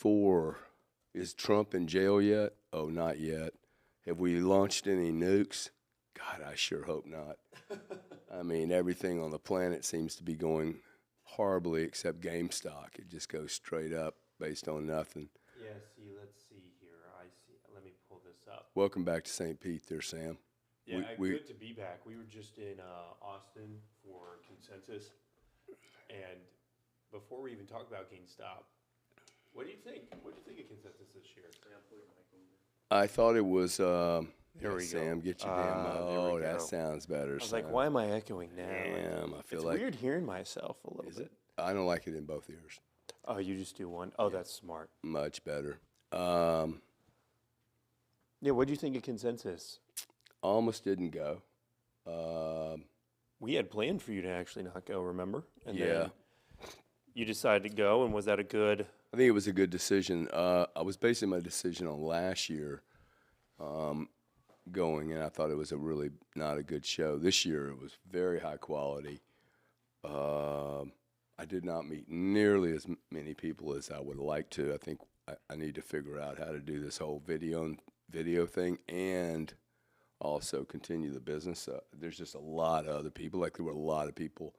4. Is Trump in jail yet? Oh, not yet. Have we launched any nukes? God, I sure hope not. I mean, everything on the planet seems to be going horribly except GameStop. It just goes straight up based on nothing. Yeah, let's see here. Let me pull this up. Welcome back to St. Pete there, Sam. Yeah, good to be back. We were just in Austin for Consensus. And before we even talk about GameStop, what do you think? What do you think of Consensus this year? I thought it was, Here we Sam, go. get your damn, that sounds better. I was like, why am I echoing now? Damn, I feel it's like. It's weird hearing myself a little bit. I don't like it in both ears. Oh, you just do one? Oh, yeah. That's smart. Much better. Yeah, what do you think of Consensus? Almost didn't go. We had planned for you to actually not go, remember? And yeah. Then you decided to go, and was that a good? I think it was a good decision. I was basing my decision on last year going, and I thought it was a really not a good show. This year it was very high quality. I did not meet nearly as many people as I would like to. I think I need to figure out how to do this whole video thing and also continue the business. There's just a lot of other people. Like there were a lot of people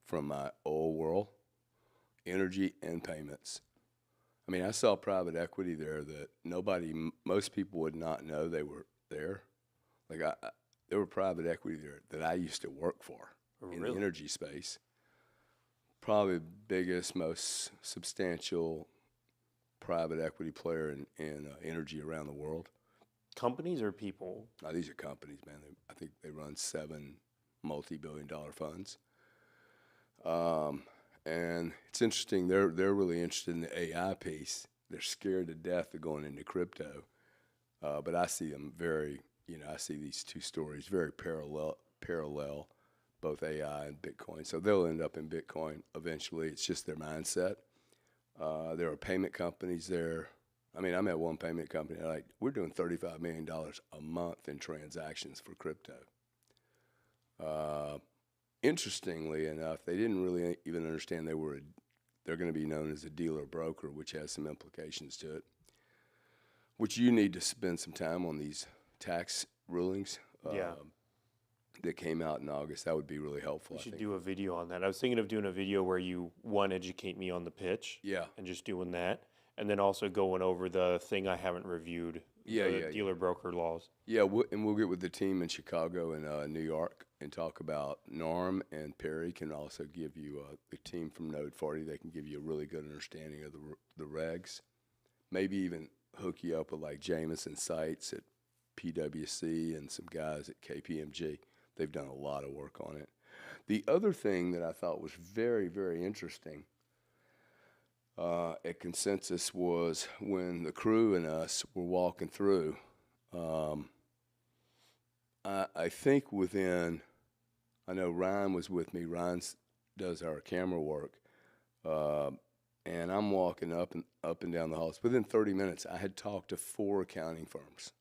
from my old world, energy and payments. I mean, I saw private equity there that most people would not know they were there. Like there were private equity there that I used to work for in the energy space. Probably the biggest, most substantial private equity player in energy around the world. Companies or people? No, these are companies, man. I think they run 7 multi-billion-dollar funds. And it's interesting. They're really interested in the AI piece. They're scared to death of going into crypto. But I see them I see these two stories very parallel, both AI and Bitcoin. So they'll end up in Bitcoin eventually. It's just their mindset. There are payment companies there. I mean, I'm at one payment company. We're doing $35 million a month in transactions for crypto. Interestingly enough, they didn't really even understand they're going to be known as a dealer broker, which has some implications to it. Which you need to spend some time on these tax rulings. That came out in August. That would be really helpful. You should do a video on that. I was thinking of doing a video where you, educate me on the pitch. Yeah. And just doing that. And then also going over the thing I haven't reviewed, dealer broker laws. Yeah, we'll get with the team in Chicago and New York and talk about Norm, and Perry can also give you, the team from Node 40, they can give you a really good understanding of the regs. Maybe even hook you up with like Jameson Sites at PwC and some guys at KPMG. They've done a lot of work on it. The other thing that I thought was very, very interesting at Consensus was when the crew and us were walking through. I think I know Ryan was with me. Ryan does our camera work. And I'm walking up and down the halls. Within 30 minutes, I had talked to 4 accounting firms.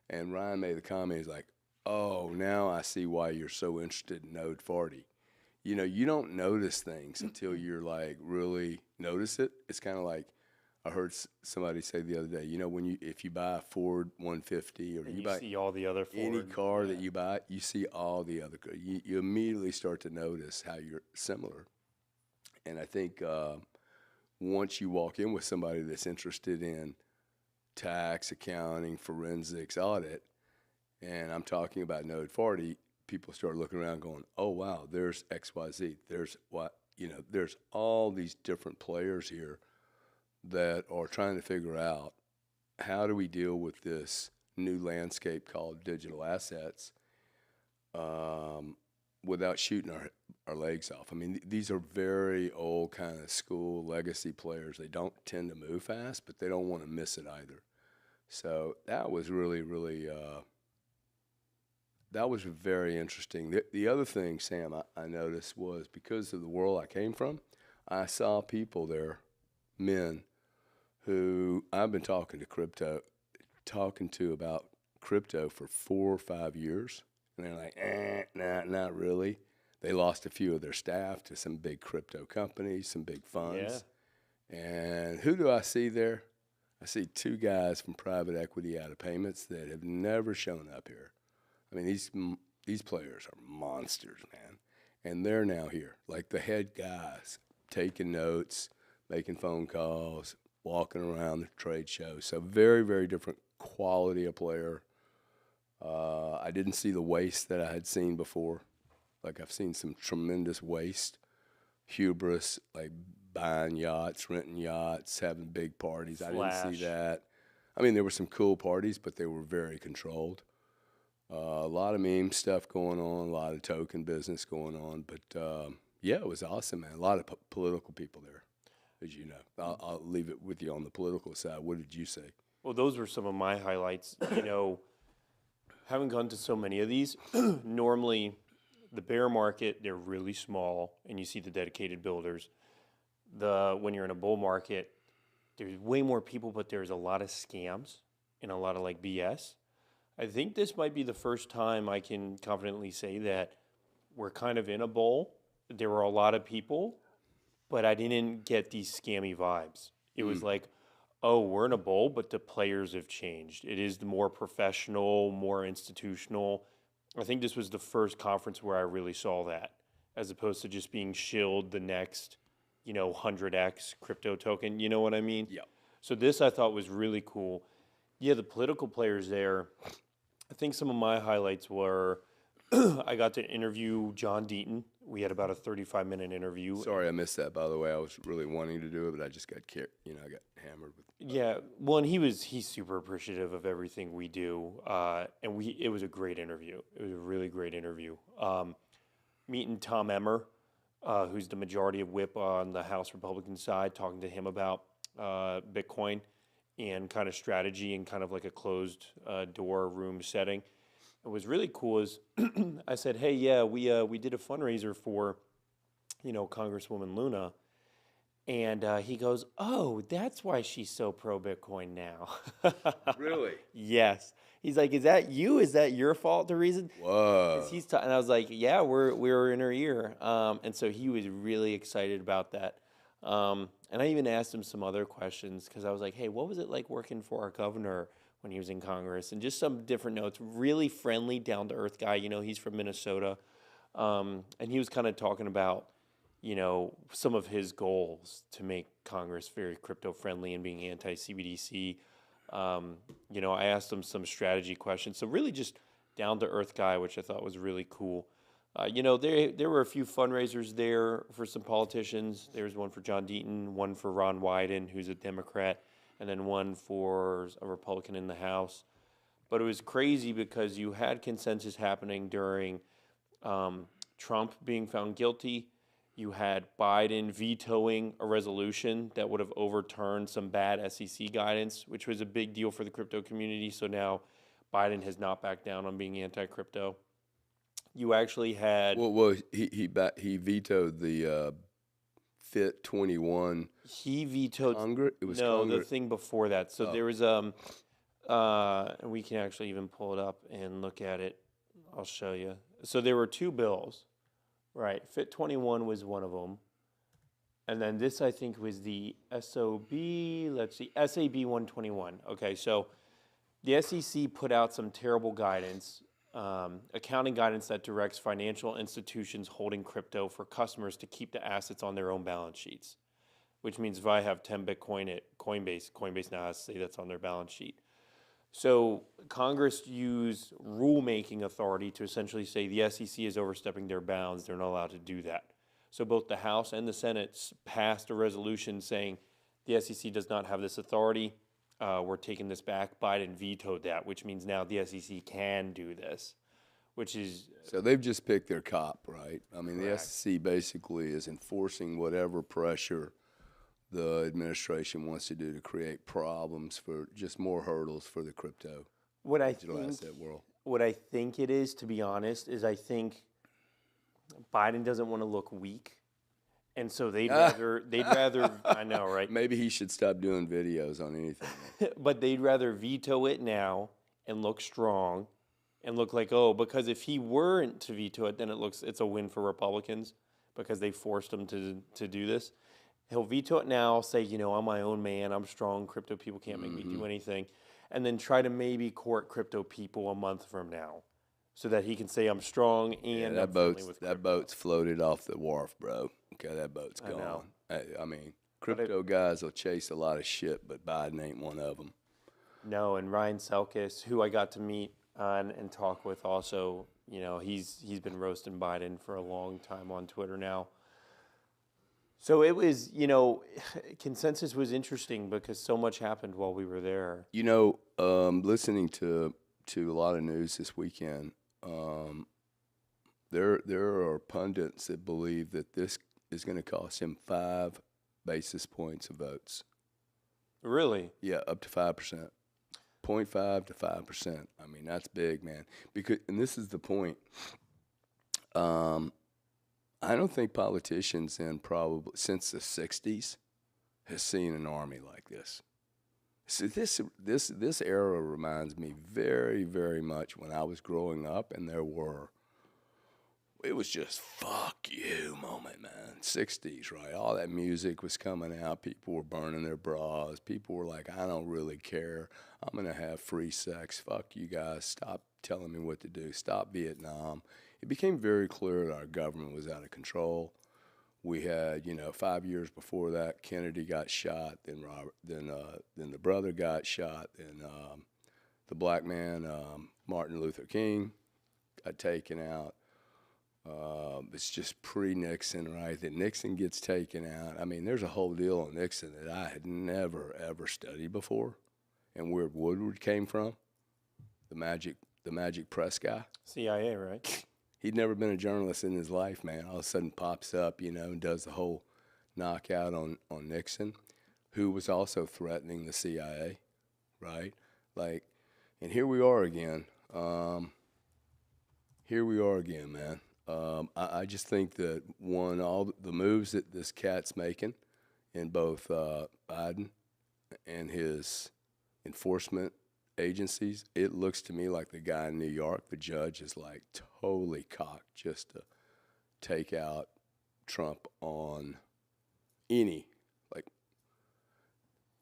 And Ryan made the comment, he's like, oh, now I see why you're so interested in Node 40. You know, you don't notice things until you're like really notice it. It's kind of like I heard somebody say the other day, you know, if you buy a Ford 150 or you buy see all the other Ford, any car that you buy, you see all the other cars. You immediately start to notice how you're similar. And I think once you walk in with somebody that's interested in tax, accounting, forensics, audit, and I'm talking about Node 40, people start looking around going, oh, wow, there's XYZ. There's all these different players here that are trying to figure out how do we deal with this new landscape called digital assets without shooting our legs off. I mean, these are very old kind of school legacy players. They don't tend to move fast, but they don't want to miss it either. So that was really, really, that was very interesting. The other thing, Sam, I noticed was because of the world I came from, I saw people there, men, who I've been talking to about crypto for 4 or 5 years. And they're like, nah, not really. They lost a few of their staff to some big crypto companies, some big funds. And who do I see there? I see two guys from private equity out of payments that have never shown up here. I mean, these players are monsters, man. And they're now here, like the head guys, taking notes, making phone calls, walking around the trade show. So very, very different quality of player. I didn't see the waste that I had seen before. Like I've seen some tremendous waste, hubris, like buying yachts, renting yachts, having big parties. I didn't see that. I mean, there were some cool parties, but they were very controlled. A lot of meme stuff going on, a lot of token business going on. But yeah, it was awesome, man. A lot of political people there, as you know. I'll leave it with you on the political side. What did you say? Well, those were some of my highlights. Having gone to so many of these, normally the bear market, they're really small, and you see the dedicated builders. When you're in a bull market, there's way more people, but there's a lot of scams and a lot of like BS. I think this might be the first time I can confidently say that we're kind of in a bull. There were a lot of people, but I didn't get these scammy vibes. It was like, oh, we're in a bull, but the players have changed. It is more professional, more institutional. I think this was the first conference where I really saw that, as opposed to just being shilled the next, 100x crypto token. You know what I mean? Yeah. So this I thought was really cool. Yeah, the political players there, I think some of my highlights were I got to interview John Deaton. We had about a 35-minute interview. Sorry, I missed that, by the way. I was really wanting to do it, but I just got I got hammered with. Yeah, well, and he's super appreciative of everything we do, and it was a great interview. It was a really great interview. Meeting Tom Emmer, who's the majority of whip on the House Republican side, talking to him about Bitcoin and kind of strategy and kind of like a closed door room setting. It was really cool. Is I said, hey, yeah, we did a fundraiser for, Congresswoman Luna. And he goes, oh, that's why she's so pro Bitcoin now. Really? Yes. He's like, is that you? Is that your fault? The reason? Whoa. And I was like, yeah, we're in her ear. And so he was really excited about that. And I even asked him some other questions because I was like, hey, what was it like working for our governor when he was in Congress? And just some different notes. Really friendly, down to earth guy. He's from Minnesota. And he was kind of talking about some of his goals to make Congress very crypto friendly and being anti-CBDC. I asked him some strategy questions. So really just down to earth guy, which I thought was really cool. There were a few fundraisers there for some politicians. There was one for John Deaton, one for Ron Wyden, who's a Democrat, and then one for a Republican in the House. But it was crazy because you had consensus happening during Trump being found guilty. You had Biden vetoing a resolution that would have overturned some bad SEC guidance, which was a big deal for the crypto community. So now Biden has not backed down on being anti-crypto. You actually had... Well, he vetoed the FIT 21. He vetoed... Congress? It was no, Congress. the thing before that. So there was... and we can actually even pull it up and look at it. I'll show you. So there were two bills. Right, FIT 21 was one of them. And then this, I think, was the SOB, SAB 121. Okay, so the SEC put out some terrible guidance, accounting guidance that directs financial institutions holding crypto for customers to keep the assets on their own balance sheets, which means if I have 10 Bitcoin at Coinbase now has to say that's on their balance sheet. So Congress used rulemaking authority to essentially say the SEC is overstepping their bounds. They're not allowed to do that. So both the House and the Senate passed a resolution saying the SEC does not have this authority. We're taking this back. Biden vetoed that, which means now the SEC can do this, which is... So they've just picked their cop, right? I mean, Correct. The SEC basically is enforcing whatever pressure the administration wants to do to create problems for just more hurdles for the crypto digital asset world. What I think it is, to be honest, is I think Biden doesn't want to look weak, and so they'd rather I know, right? Maybe he should stop doing videos on anything. But they'd rather veto it now and look strong and look like, because if he weren't to veto it, then it's a win for Republicans because they forced him to do this. He'll veto it now, say, I'm my own man, I'm strong, crypto people can't make me do anything, and then try to maybe court crypto people a month from now so that he can say I'm strong Yeah, and I'm friendly with crypto. that boat's floated off the wharf, bro. Okay, that boat's I know. gone. I mean, But crypto guys will chase a lot of shit, but Biden ain't one of them. No, and Ryan Selkis, who I got to meet and talk with also, he's been roasting Biden for a long time on Twitter now. So it was, consensus was interesting because so much happened while we were there. Listening to a lot of news this weekend, there are pundits that believe that this is going to cost him 5 basis points of votes. Really? Yeah, up to 5%. 0.5 to 5%. I mean, that's big, man. And this is the point. I don't think politicians since the 60s has seen an army like this. So this era reminds me very, very much when I was growing up, and it was just fuck you moment, man. 60s, right? All that music was coming out. People were burning their bras. People were like, I don't really care. I'm going to have free sex. Fuck you guys. Stop telling me what to do. Stop Vietnam. It became very clear that our government was out of control. We had, 5 years before that, Kennedy got shot. Then the brother got shot. Then the black man, Martin Luther King, got taken out. It's just pre-Nixon, right? Then Nixon gets taken out. I mean, there's a whole deal on Nixon that I had never, ever studied before. And where Woodward came from, the magic press guy. CIA, right? He'd never been a journalist in his life, man. All of a sudden pops up, and does the whole knockout on Nixon, who was also threatening the CIA, right? Like, and here we are again. Man. I just think that all the moves that this cat's making in both Biden and his enforcement agencies, it looks to me like the guy in New York, the judge, is like totally cocked just to take out Trump on any, like,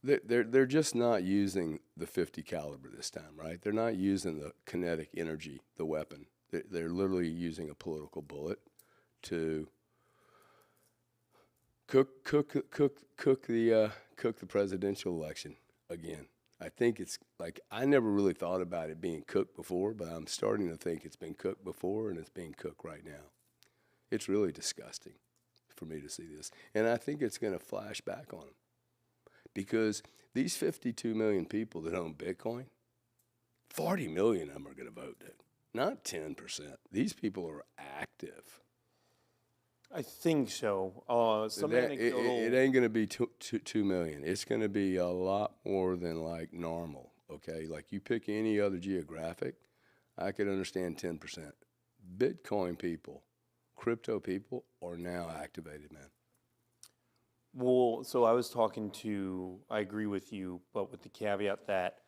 they're just not using the .50 caliber this time, right? They're not using the kinetic energy, the weapon. They're literally using a political bullet to cook the presidential election again. I think it's like, I never really thought about it being cooked before, but I'm starting to think it's been cooked before and it's being cooked right now. It's really disgusting for me to see this. And I think it's going to flash back on them. Because these 52 million people that own Bitcoin, 40 million of them are going to vote, dude. Not 10%. These people are active. I think so. It ain't going to be 2 million. It's going to be a lot more than like normal, okay? Like you pick any other geographic, I could understand 10%. Bitcoin people, crypto people are now activated, man. Well, so I agree with you, but with the caveat that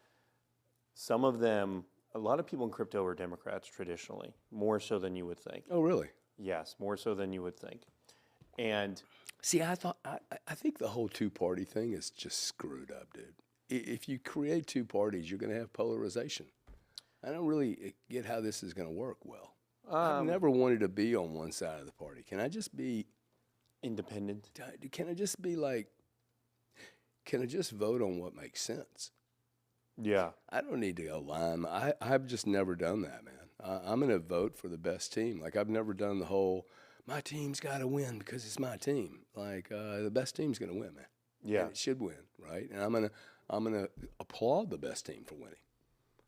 a lot of people in crypto are Democrats traditionally, more so than you would think. Oh, really? Yes, more so than you would think. And see, I think the whole two-party thing is just screwed up, dude. If you create two parties, you're going to have polarization. I don't really get how this is going to work well. I've never wanted to be on one side of the party. Can I just be independent? Can I just vote on what makes sense? Yeah. I don't need to align. I've just never done that, man. I'm going to vote for the best team. Like, I've never done the whole, my team's got to win because it's my team. Like, the best team's going to win, man. Yeah. And it should win, right? And I'm gonna applaud the best team for winning.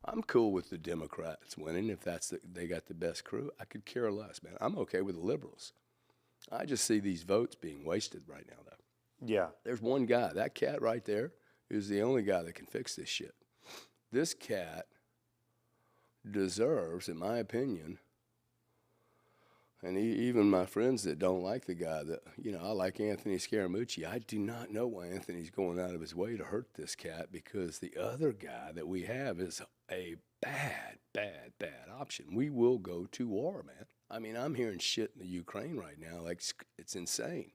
I'm cool with the Democrats winning if they got the best crew. I could care less, man. I'm okay with the liberals. I just see these votes being wasted right now, though. Yeah. There's one guy, that cat right there, who's the only guy that can fix this shit. This cat deserves, in my opinion, and even my friends that don't like the guy, I like Anthony Scaramucci. I do not know why Anthony's going out of his way to hurt this cat, because the other guy that we have is a bad option. We will go to war, man. I mean, I'm hearing shit in the Ukraine right now, like it's insane.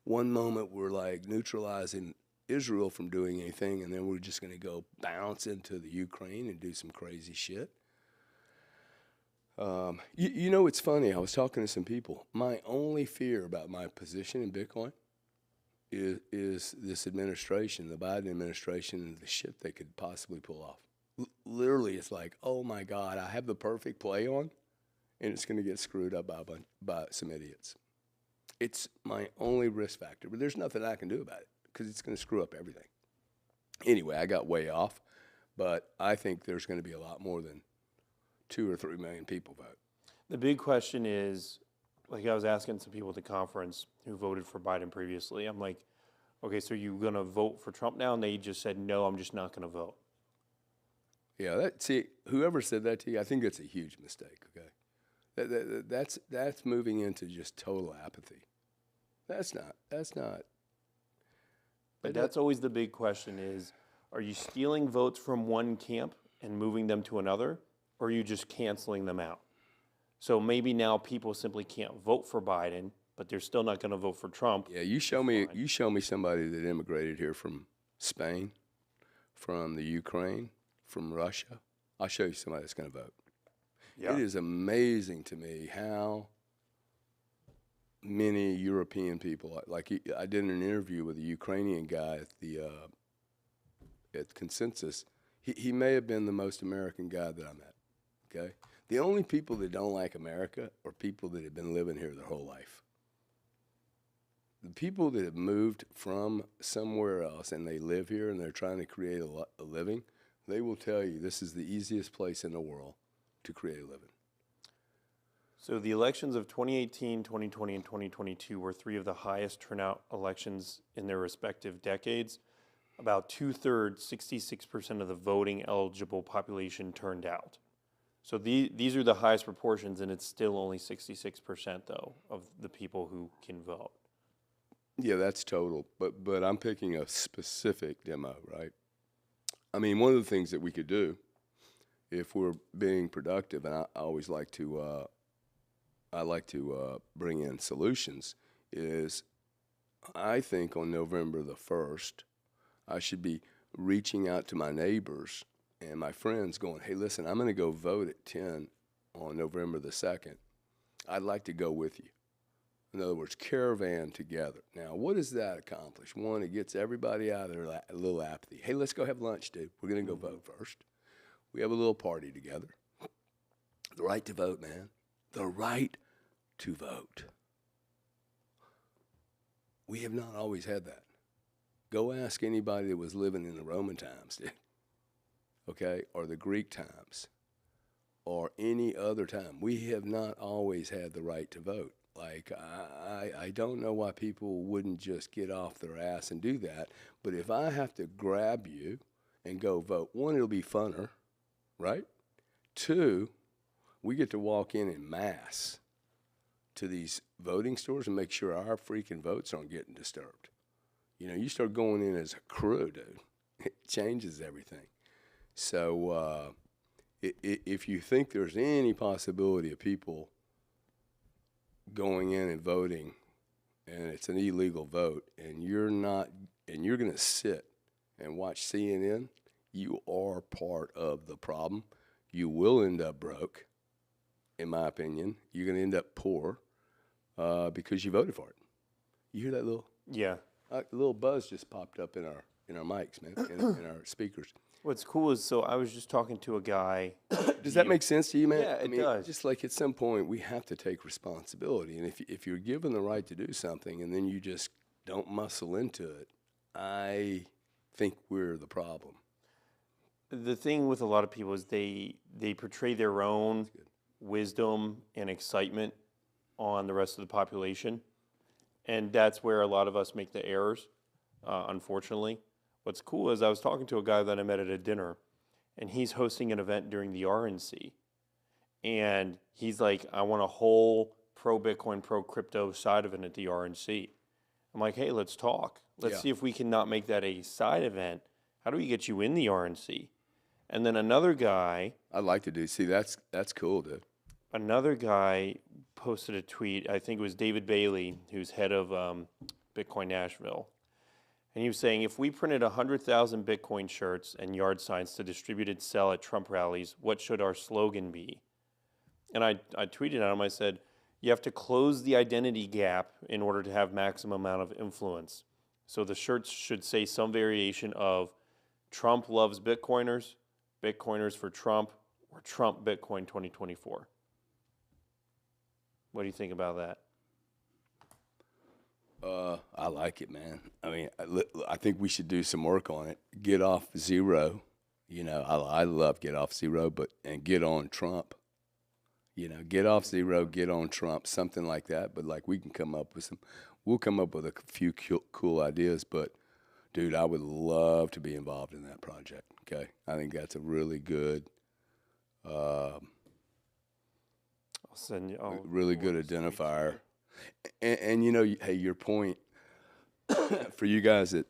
one moment we're like neutralizing Israel from doing anything, and then we're just going to go bounce into the Ukraine and do some crazy shit. You know, it's funny. I was talking to some people. My only fear about my position in Bitcoin is this administration, the Biden administration, and the shit they could possibly pull off. Literally, it's like, oh my God, I have the perfect play on, and it's going to get screwed up by some idiots. It's my only risk factor, but there's nothing I can do about it because it's going to screw up everything. Anyway, I got way off, but I think there's going to be a lot more than 2 or 3 million people vote. The big question is, like I was asking some people at the conference who voted for Biden previously, I'm like, okay, so you're going to vote for Trump now? And they just said, no, I'm just not going to vote. Yeah, whoever said that to you, I think that's a huge mistake, okay? That's moving into just total apathy. That's not. But that's always the big question is, are you stealing votes from one camp and moving them to another? Or are you just canceling them out? So maybe now people simply can't vote for Biden, but they're still not going to vote for Trump. Yeah, you show me somebody that immigrated here from Spain, from the Ukraine, from Russia. I'll show you somebody that's going to vote. Yeah. It is amazing to me how many European people, like I did an interview with a Ukrainian guy at Consensus. He may have been the most American guy that I met. Okay, the only people that don't like America are people that have been living here their whole life. The people that have moved from somewhere else and they live here and they're trying to create a living, they will tell you this is the easiest place in the world to create a living. So the elections of 2018, 2020, and 2022 were 3 of the highest turnout elections in their respective decades. About 2/3, 66% of the voting eligible population turned out. So these are the highest proportions, and it's still only 66%, though, of the people who can vote. Yeah, that's total. But I'm picking a specific demo, right? I mean, one of the things that we could do, if we're being productive, and I always like to, bring in solutions, is I think on November the 1st, I should be reaching out to my neighbors and my friends going, hey, listen, I'm going to go vote at 10 on November the 2nd. I'd like to go with you. In other words, caravan together. Now, what does that accomplish? One, it gets everybody out of their a little apathy. Hey, let's go have lunch, dude. We're going to go vote first. We have a little party together. The right to vote, man. The right to vote. We have not always had that. Go ask anybody that was living in the Roman times, dude. Okay, or the Greek times, or any other time. We have not always had the right to vote. Like, I don't know why people wouldn't just get off their ass and do that. But if I have to grab you and go vote, 1, it'll be funner, right? 2, we get to walk in mass to these voting stores and make sure our freaking votes aren't getting disturbed. You know, you start going in as a crew, dude. It changes everything. So if you think there's any possibility of people going in and voting and it's an illegal vote and you're going to sit and watch CNN, you are part of the problem. You will end up broke, in my opinion. You're going to end up poor because you voted for it. You hear that little? Yeah. A little buzz just popped up in our mics, man, in our speakers. What's cool is, so I was just talking to a guy. Does that make sense to you, man? Yeah, it does. Just like at some point we have to take responsibility, and if you're given the right to do something and then you just don't muscle into it, I think we're the problem. The thing with a lot of people is they portray their own wisdom and excitement on the rest of the population, and that's where a lot of us make the errors, unfortunately. What's cool is I was talking to a guy that I met at a dinner, and he's hosting an event during the RNC. And he's like, I want a whole pro-Bitcoin, pro-crypto side event at the RNC. I'm like, hey, let's talk. Let's see if we can not make that a side event. How do we get you in the RNC? And then another guy. I'd like to do. See, that's cool, dude. Another guy posted a tweet. I think it was David Bailey, who's head of Bitcoin Nashville. And he was saying, if we printed 100,000 Bitcoin shirts and yard signs to distribute and sell at Trump rallies, what should our slogan be? And I tweeted at him, I said, you have to close the identity gap in order to have maximum amount of influence. So the shirts should say some variation of Trump loves Bitcoiners, Bitcoiners for Trump, or Trump Bitcoin 2024. What do you think about that? I like it, man. I mean, I think we should do some work on it. Get off zero. You know, I love get off zero, and get on Trump. You know, get off zero, get on Trump, something like that. But like we'll come up with a few cool ideas. But dude, I would love to be involved in that project. Okay, I think that's a really good, really good identifier. And you know, hey, your point for you guys that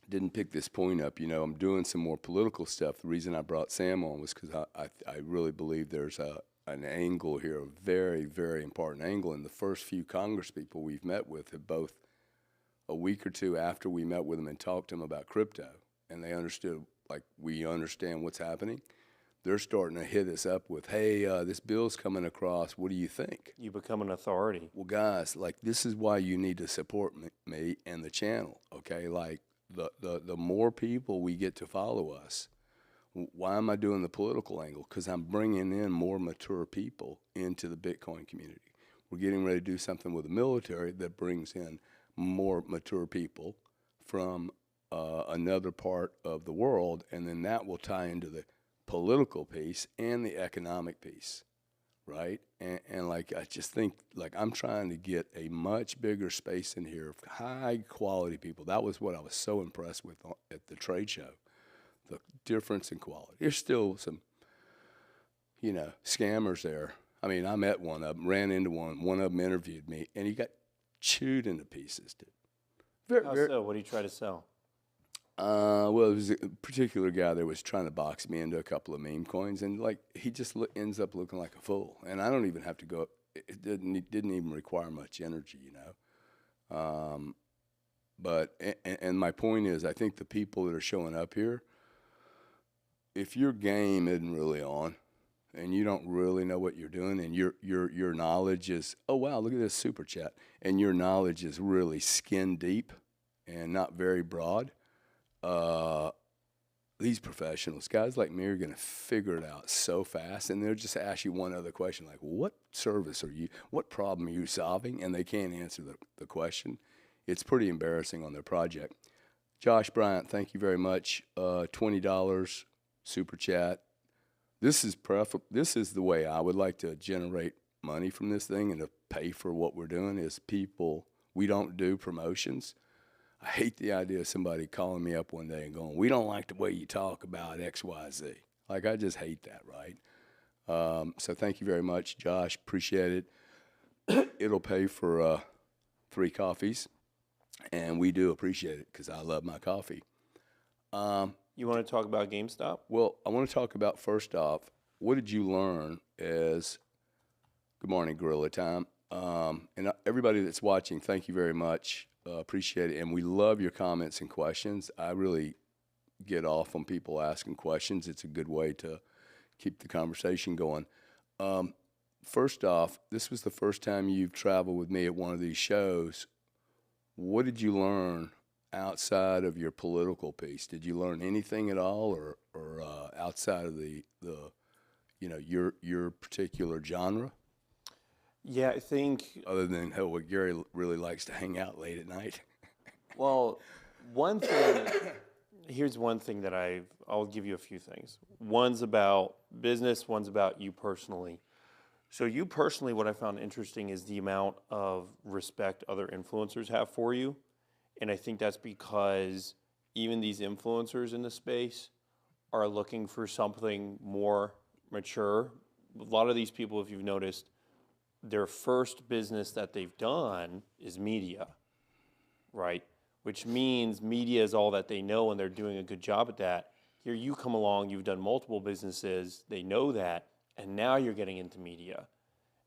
didn't pick this point up, you know, I'm doing some more political stuff. The reason I brought Sam on was because I really believe there's an angle here, a very, very important angle. And the first few Congress people we've met with have both, a week or two after we met with them and talked to them about crypto, and they understood, like we understand what's happening, they're starting to hit us up with, hey, this bill's coming across. What do you think? You become an authority. Well, guys, like this is why you need to support me and the channel, okay? Like the more people we get to follow us, why am I doing the political angle? Because I'm bringing in more mature people into the Bitcoin community. We're getting ready to do something with the military that brings in more mature people from another part of the world, and then that will tie into the political piece and the economic piece, right? And like I just think, like I'm trying to get a much bigger space in here of high quality people. That was what I was so impressed with at the trade show. The difference in quality. There's still some, you know, scammers there. I mean, I met one of them, ran into one. One of them interviewed me, and he got chewed into pieces, dude. How so? What do you try to sell? Well, it was a particular guy that was trying to box me into a couple of meme coins, and like he just ends up looking like a fool. And I don't even have to go. It didn't even require much energy, you know. But my point is, I think the people that are showing up here, if your game isn't really on, and you don't really know what you're doing, and your knowledge is, oh wow, look at this super chat, and your knowledge is really skin deep and not very broad, these professionals, guys like me, are going to figure it out so fast, and they'll just ask you one other question, like, what service are you, what problem are you solving? And they can't answer the question. It's pretty embarrassing on their project. Josh Bryant, thank you very much. $20 super chat. This is the way I would like to generate money from this thing and to pay for what we're doing is people, we don't do promotions. I hate the idea of somebody calling me up one day and going, we don't like the way you talk about X, Y, Z. Like, I just hate that, right? So thank you very much, Josh. Appreciate it. It'll pay for 3 coffees, and we do appreciate it because I love my coffee. You want to talk about GameStop? Well, I want to talk about, first off, what did you learn as, good morning, Gorilla Time. And everybody that's watching, thank you very much. Appreciate it. And we love your comments and questions. I really get off on people asking questions. It's a good way to keep the conversation going. First off, this was the first time you've traveled with me at one of these shows. What did you learn outside of your political piece? Did you learn anything at all, or outside of the you know, your particular genre? Yeah, I think. Other than hell, what Gary really likes to hang out late at night. Well, one thing. Here's one thing that I'll give you a few things. One's about business. One's about you personally. So you personally, what I found interesting is the amount of respect other influencers have for you. And I think that's because even these influencers in the space are looking for something more mature. A lot of these people, if you've noticed, their first business that they've done is media, right? Which means media is all that they know and they're doing a good job at that. Here you come along, you've done multiple businesses, they know that, and now you're getting into media.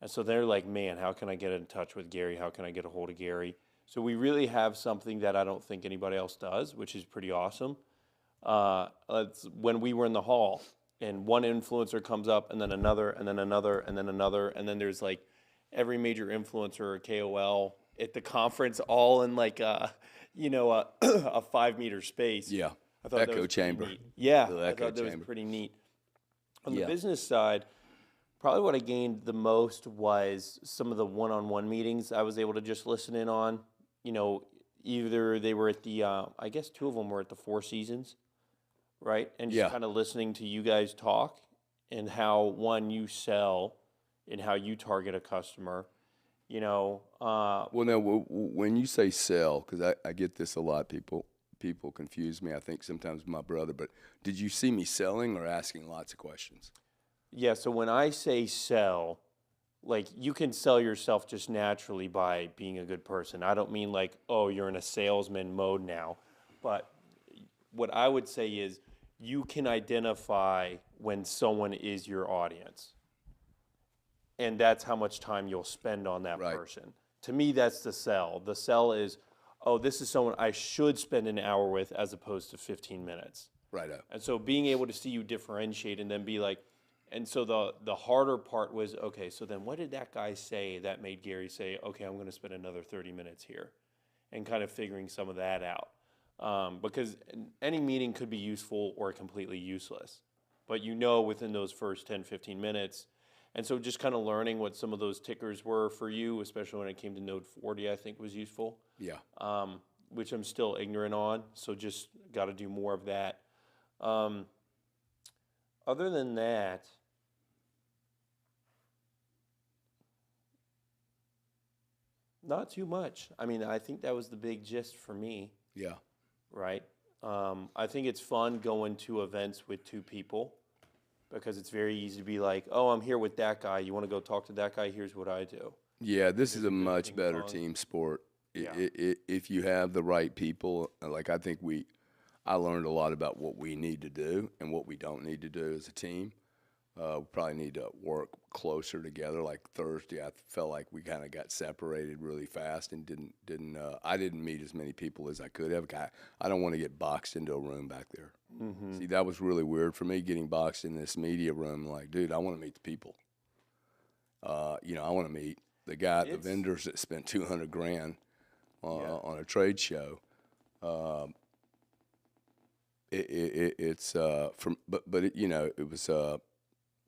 And so they're like, man, how can I get in touch with Gary? How can I get a hold of Gary? So we really have something that I don't think anybody else does, which is pretty awesome. When we were in the hall and one influencer comes up and then another and then another and then another, and then there's like every major influencer or KOL at the conference all in like a 5 meter space. Yeah. I thought that Echo was chamber. pretty neat. Yeah, The I echo thought that was chamber. pretty neat. On the Yeah. business side, probably what I gained the most was some of the one-on-one meetings I was able to just listen in on. Either they were at the, I guess two of them were at the Four Seasons, right? And just Yeah. kind of listening to you guys talk and how, one, you sell and how you target a customer. Well, now, when you say sell, because I get this a lot, people confuse me, I think, sometimes with my brother, but did you see me selling or asking lots of questions? Yeah, so when I say sell, like you can sell yourself just naturally by being a good person. I don't mean like, oh, you're in a salesman mode now. But what I would say is you can identify when someone is your audience. And that's how much time you'll spend on that Right. person. To me, that's the sell. The sell is, oh, this is someone I should spend an hour with as opposed to 15 minutes. Right. And so being able to see you differentiate and then be like, and so the harder part was, okay, so then what did that guy say that made Gary say, okay, I'm going to spend another 30 minutes here, and kind of figuring some of that out. Because any meeting could be useful or completely useless, but within those first 10, 15 minutes. And so just kind of learning what some of those tickers were for you, especially when it came to Node 40, I think was useful. Yeah. Which I'm still ignorant on, so just got to do more of that. Other than that, not too much. I mean, I think that was the big gist for me, Yeah. right? I think it's fun going to events with two people because it's very easy to be like, oh, I'm here with that guy. You want to go talk to that guy? Here's what I do. Yeah, this is There's a a good much ping better pong. team sport. Yeah. If you have the right people, like I think I learned a lot about what we need to do and what we don't need to do as a team. We probably need to work closer together. Like Thursday, I felt like we kind of got separated really fast and I didn't meet as many people as I could have. I don't want to get boxed into a room back there. Mm-hmm. See, that was really weird for me, getting boxed in this media room. Like, dude, I want to meet the people. I want to meet the It's- vendors that spent $200,000 Yeah. on a trade show. It's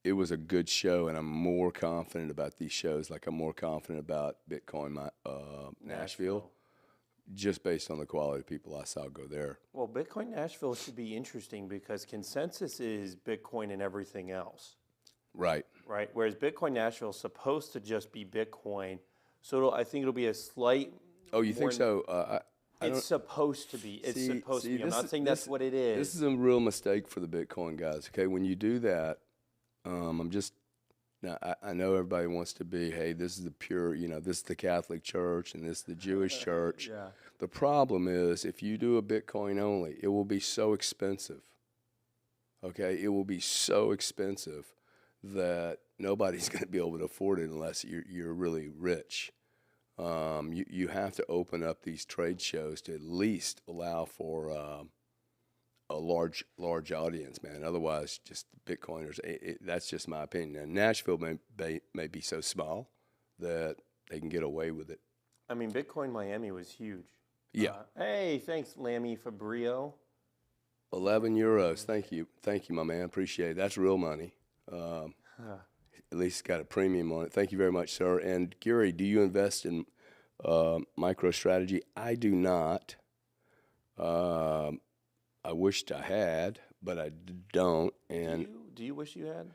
it was a good show, and I'm more confident about these shows. Like I'm more confident about Bitcoin Nashville, just based on the quality of people I saw go there. Well, Bitcoin Nashville should be interesting because consensus is Bitcoin and everything else, Right. right? Whereas Bitcoin Nashville is supposed to just be Bitcoin. So I think it'll be a slight. Oh, you think more- so? It's supposed to be. It's supposed to be. I'm not saying that's what it is. This is a real mistake for the Bitcoin guys. Okay, when you do that, I know everybody wants to be, hey, this is the pure, this is the Catholic Church and this is the Jewish Church. Yeah. The problem is, if you do a Bitcoin only, it will be so expensive. Okay, it will be so expensive that nobody's going to be able to afford it unless you're really rich. You have to open up these trade shows to at least allow for a large audience, man. Otherwise, just Bitcoiners. That's just my opinion. Now, Nashville may be so small that they can get away with it. I mean, Bitcoin Miami was huge. Yeah. Hey, thanks, Lammy Fabrio. 11 euros. Thank you, my man. Appreciate it. That's real money. At least it's got a premium on it. Thank you very much, sir. And Gary, do you invest in Microstrategy? I do not. I wished I had, but I don't. And Do you wish you had?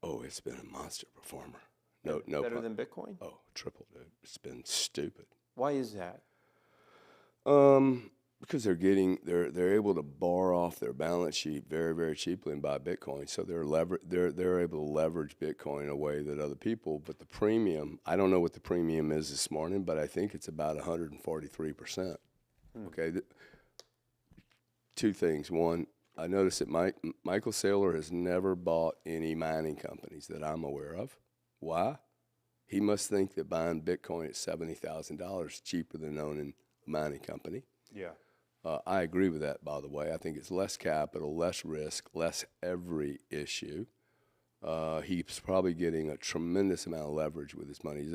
oh, it's been a monster performer. No, Better than Bitcoin? Oh, triple, dude. It's been stupid. Why is that? Because they're able to borrow off their balance sheet very, very cheaply and buy Bitcoin. So they're able to leverage Bitcoin in a way that other people. But the premium, I don't know what the premium is this morning, but I think it's about 143%. Okay. Two things. One, I noticed that Michael Saylor has never bought any mining companies that I'm aware of. Why? He must think that buying Bitcoin at $70,000 is cheaper than owning a mining company. Yeah. I agree with that, by the way. I think it's less capital, less risk, less every issue. He's probably getting a tremendous amount of leverage with his money.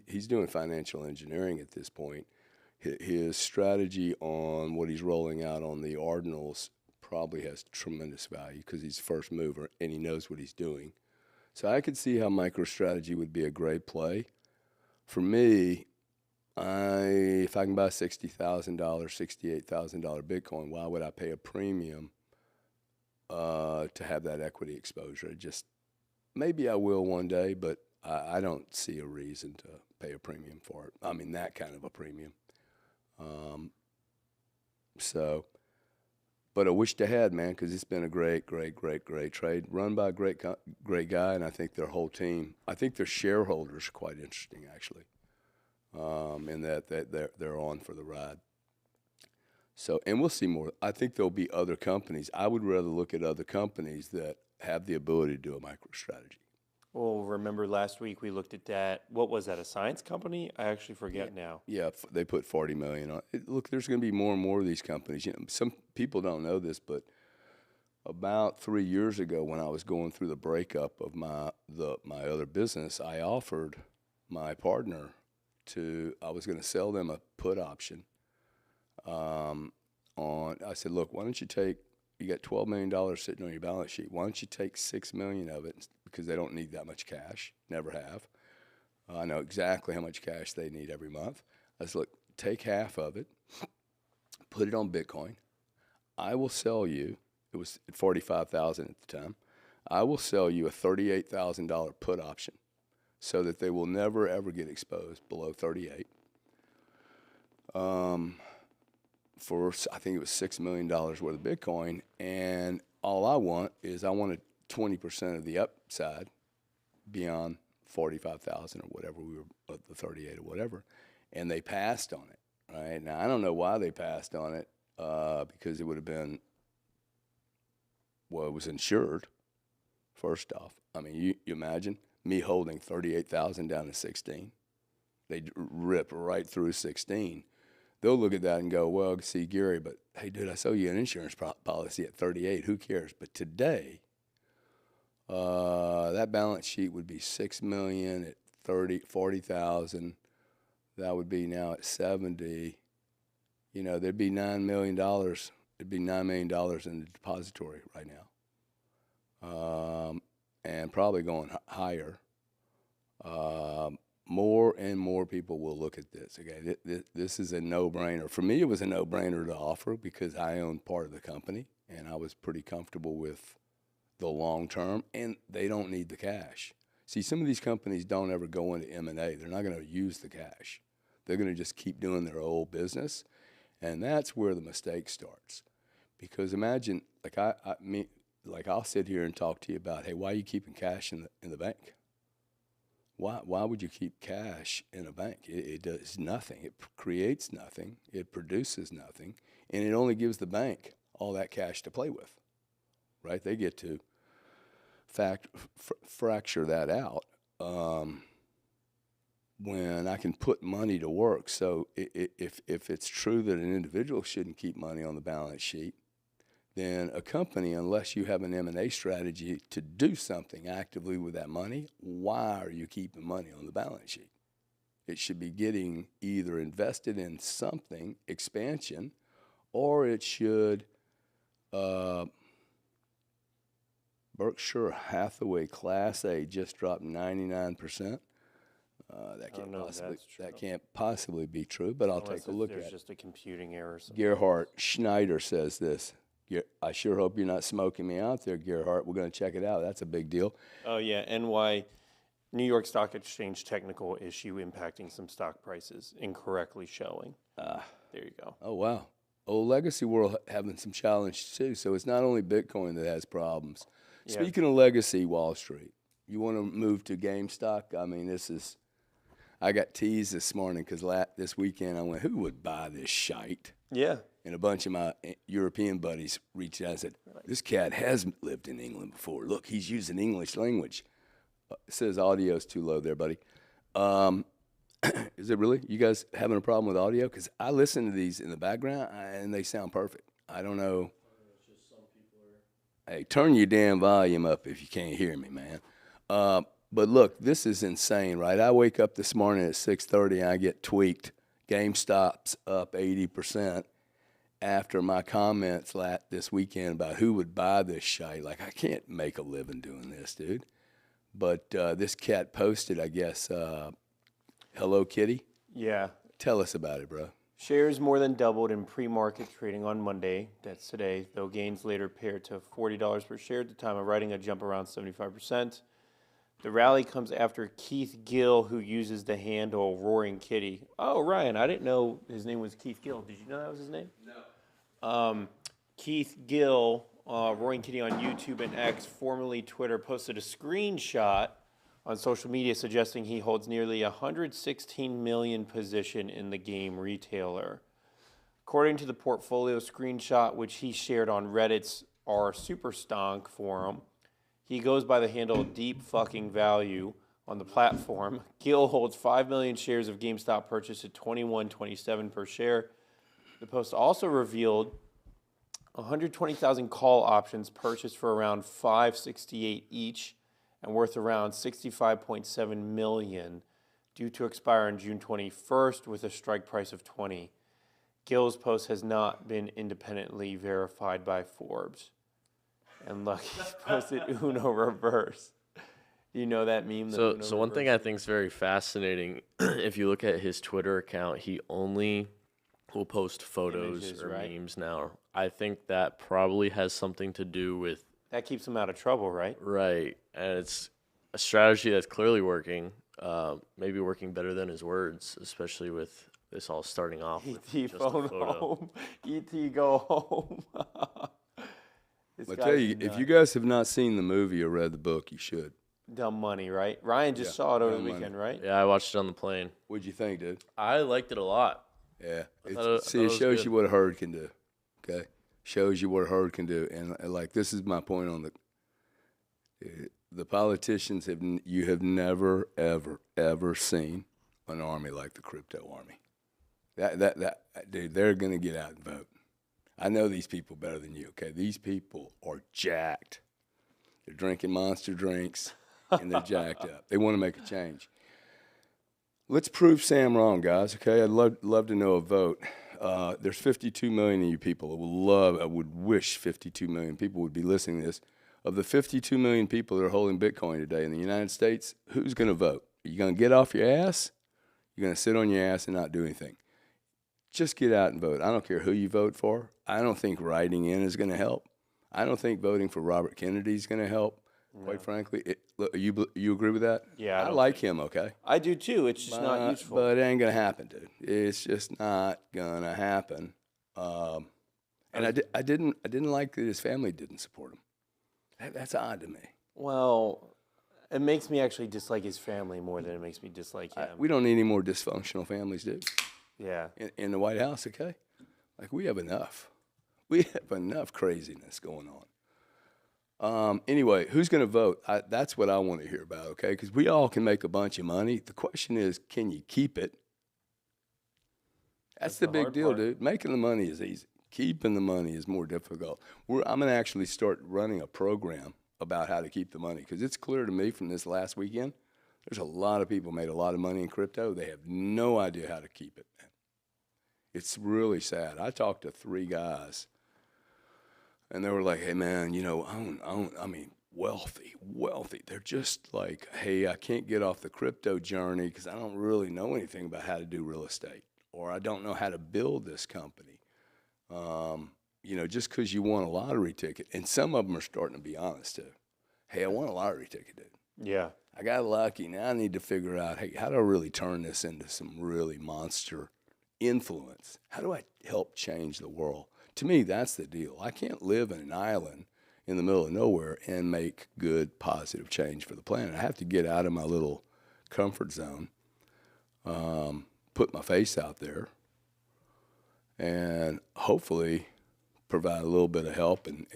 He's doing financial engineering at this point. His strategy on what he's rolling out on the ordinals probably has tremendous value because he's first mover and he knows what he's doing. So I could see how Microstrategy would be a great play. For me, if I can buy $60,000, $68,000 Bitcoin, why would I pay a premium to have that equity exposure? Maybe I will one day, but I don't see a reason to pay a premium for it. I mean, that kind of a premium. But I wished I had, man, because it's been a great trade run by a great guy, and I think their whole team. I think their shareholders are quite interesting, actually, in that they're on for the ride. So, and we'll see more. I think there'll be other companies. I would rather look at other companies that have the ability to do a MicroStrategy. Well, remember last week we looked at that. What was that, a science company? I actually forget now. Yeah, they put $40 million on it. Look, there's going to be more and more of these companies. You know, some people don't know this, but about 3 years ago, when I was going through the breakup of my other business, I offered my partner I was going to sell them a put option. I said, look, why don't you got $12 million sitting on your balance sheet. Why don't you take $6 million of it, because they don't need that much cash, never have. I know exactly how much cash they need every month. I said, look, take half of it, put it on Bitcoin. I will sell you, it was at $45,000 at the time, I will sell you a $38,000 put option so that they will never, ever get exposed below 38. For, I think it was $6 million worth of Bitcoin, and all I want is I wanted 20% of the upside beyond 45,000 or whatever we were, the 38 or whatever, and they passed on it. Right now, I don't know why they passed on it, because it would have been, well, it was insured. First off, I mean, you imagine me holding 38,000 down to 16. They rip right through 16. They'll look at that and go, well, see, Gary, but hey, dude, I sold you an insurance policy at 38. Who cares? But today, that balance sheet would be $6 million at 40,000. That would be now at 70. You know, there'd be $9 million. There'd be $9 million in the depository right now, and probably going higher. More and more people will look at this. Okay, this is a no-brainer. For me, it was a no-brainer to offer because I owned part of the company, and I was pretty comfortable with the long term, and they don't need the cash. See, some of these companies don't ever go into M&A. They're not going to use the cash. They're going to just keep doing their old business, and that's where the mistake starts. Because imagine, I'll sit here and talk to you about, hey, why are you keeping cash in the bank? Why would you keep cash in a bank? It does nothing. It creates nothing. It produces nothing. And it only gives the bank all that cash to play with, right? They get to fracture that out when I can put money to work. So if it's true that an individual shouldn't keep money on the balance sheet, then a company, unless you have an M&A strategy to do something actively with that money, why are you keeping money on the balance sheet? It should be getting either invested in something, expansion, or it should, Berkshire Hathaway Class A just dropped 99%. That can't possibly be true, but I'll take a look at it. There's just a computing error. Gerhard Schneider says this. I sure hope you're not smoking me out there, Gerhard. We're going to check it out. That's a big deal. Oh, yeah. New York Stock Exchange technical issue impacting some stock prices, incorrectly showing. There you go. Oh, wow. Oh, Legacy World having some challenge, too. So it's not only Bitcoin that has problems. Yeah. Speaking of Legacy Wall Street, you want to move to GameStop? I mean, I got teased this morning because this weekend I went, who would buy this shite? Yeah. And a bunch of my European buddies reached out and said, this cat has lived in England before. Look, he's using English language. It says audio's too low there, buddy. Is it really? You guys having a problem with audio? Because I listen to these in the background and they sound perfect. I don't know. It's just some people are. Hey, turn your damn volume up if you can't hear me, man. But look, this is insane, right? I wake up this morning at 6:30 and I get tweaked. GameStop's up 80% after my comments this weekend about who would buy this shite. Like, I can't make a living doing this, dude. But this cat posted, I guess, Hello Kitty. Yeah. Tell us about it, bro. Shares more than doubled in pre-market trading on Monday, that's today, though gains later paired to $40 per share at the time of writing, a jump around 75%. The rally comes after Keith Gill, who uses the handle Roaring Kitty. Oh, Ryan, I didn't know his name was Keith Gill. Did you know that was his name? No. Keith Gill, Roaring Kitty on YouTube and X, formerly Twitter, posted a screenshot on social media suggesting he holds nearly 116 million position in the game retailer. According to the portfolio screenshot, which he shared on Reddit's r Superstonk forum, he goes by the handle Deep Fucking Value on the platform. Gill holds 5 million shares of GameStop purchased at $21.27 per share. The post also revealed 120,000 call options purchased for around $5.68 each and worth around $65.7 million, due to expire on June 21st with a strike price of $20. Gill's post has not been independently verified by Forbes. And look, he's posted Uno reverse. Do you know that meme? So one thing I think is very fascinating, if you look at his Twitter account, he only will post photos Images, or right? memes now. I think that probably has something to do with That keeps him out of trouble, right? right, and it's a strategy that's clearly working. Maybe working better than his words, especially with this all starting off with E.T. just a phone photo. home. E.T. go home. I tell you, if you guys have not seen the movie or read the book, you should. Dumb money, right? Ryan just saw it over the Dumb Money. weekend, right? Yeah, I watched it on the plane. What'd you think, dude? I liked it a lot. Yeah. I thought See, it it was shows good. you what a herd can do. Okay? Shows you what a herd can do. And like, this is my point on the politicians you have never, ever, ever seen an army like the crypto army. Dude, they're going to get out and vote. I know these people better than you, okay? These people are jacked. They're drinking Monster drinks, and they're jacked up. They want to make a change. Let's prove Sam wrong, guys, okay? I'd love to know a vote. There's 52 million of you people. I would wish 52 million people would be listening to this. Of the 52 million people that are holding Bitcoin today in the United States, who's going to vote? Are you going to get off your ass? You're going to sit on your ass and not do anything. Just get out and vote. I don't care who you vote for. I don't think writing in is going to help. I don't think voting for Robert Kennedy is going to help, quite frankly. Look, you agree with that? Yeah, I I don't like him, okay? I do too. It's just not useful. But it ain't going to happen, dude. It's just not going to happen. And I didn't like that his family didn't support him. That's odd to me. Well, it makes me actually dislike his family more than it makes me dislike him. We don't need any more dysfunctional families, dude. Yeah. In the White House, okay? Like, we have enough. We have enough craziness going on. Anyway, who's going to vote? That's what I want to hear about, okay? Because we all can make a bunch of money. The question is, can you keep it? That's the big hard deal, part. dude. Making the money is easy. Keeping the money is more difficult. I'm going to actually start running a program about how to keep the money, because it's clear to me from this last weekend, there's a lot of people made a lot of money in crypto. They have no idea how to keep it, man. It's really sad. I talked to 3 guys, and they were like, hey, man, I mean, wealthy. They're just like, hey, I can't get off the crypto journey because I don't really know anything about how to do real estate, or I don't know how to build this company. Just because you won a lottery ticket, and some of them are starting to be honest too. Hey, I won a lottery ticket, dude. Yeah. I got lucky. Now I need to figure out, hey, how do I really turn this into some really monster influence? How do I help change the world? To me, that's the deal. I can't live in an island in the middle of nowhere and make good, positive change for the planet. I have to get out of my little comfort zone, put my face out there, and hopefully provide a little bit of help and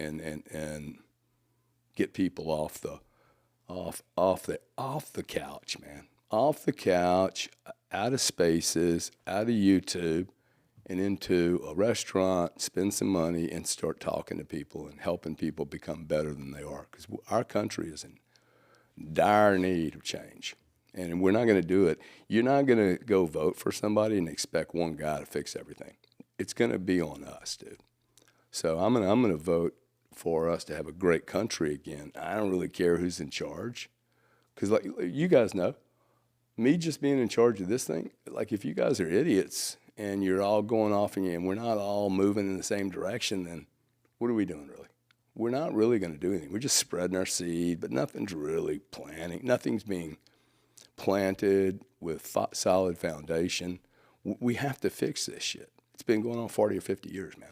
get people off the couch, man. off the couch, out of Spaces, out of YouTube, and into a restaurant, spend some money, and start talking to people and helping people become better than they are. Because our country is in dire need of change. And we're not going to do it. You're not going to go vote for somebody and expect one guy to fix everything. It's going to be on us, dude. So I'm gonna vote for us to have a great country again. I don't really care who's in charge, because like you guys know, me just being in charge of this thing, like if you guys are idiots and you're all going off and we're not all moving in the same direction, then what are we doing really? We're not really going to do anything. We're just spreading our seed, but nothing's really planting. Nothing's being planted with solid foundation. We have to fix this shit. It's been going on 40 or 50 years, man.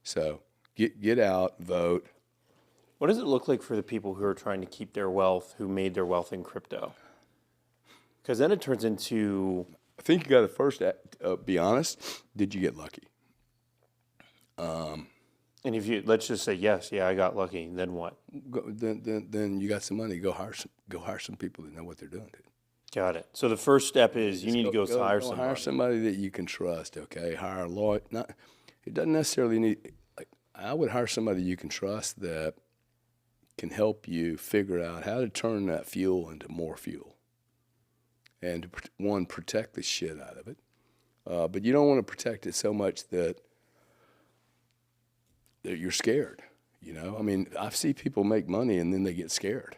So get out, vote. What does it look like for the people who are trying to keep their wealth, who made their wealth in crypto? Because then it turns into... I think you got to first be honest. Did you get lucky? And if you, let's just say, yes, yeah, I got lucky, then what? Then you got some money. Go hire some people that know what they're doing, dude. Got it. So the first step is you need to go hire somebody. Hire somebody that you can trust, okay? Hire a lawyer. It doesn't necessarily need, like, I would hire somebody you can trust that can help you figure out how to turn that fuel into more fuel. And to, one, protect the shit out of it. But you don't want to protect it so much that you're scared, you know? I mean, I see people make money and then they get scared.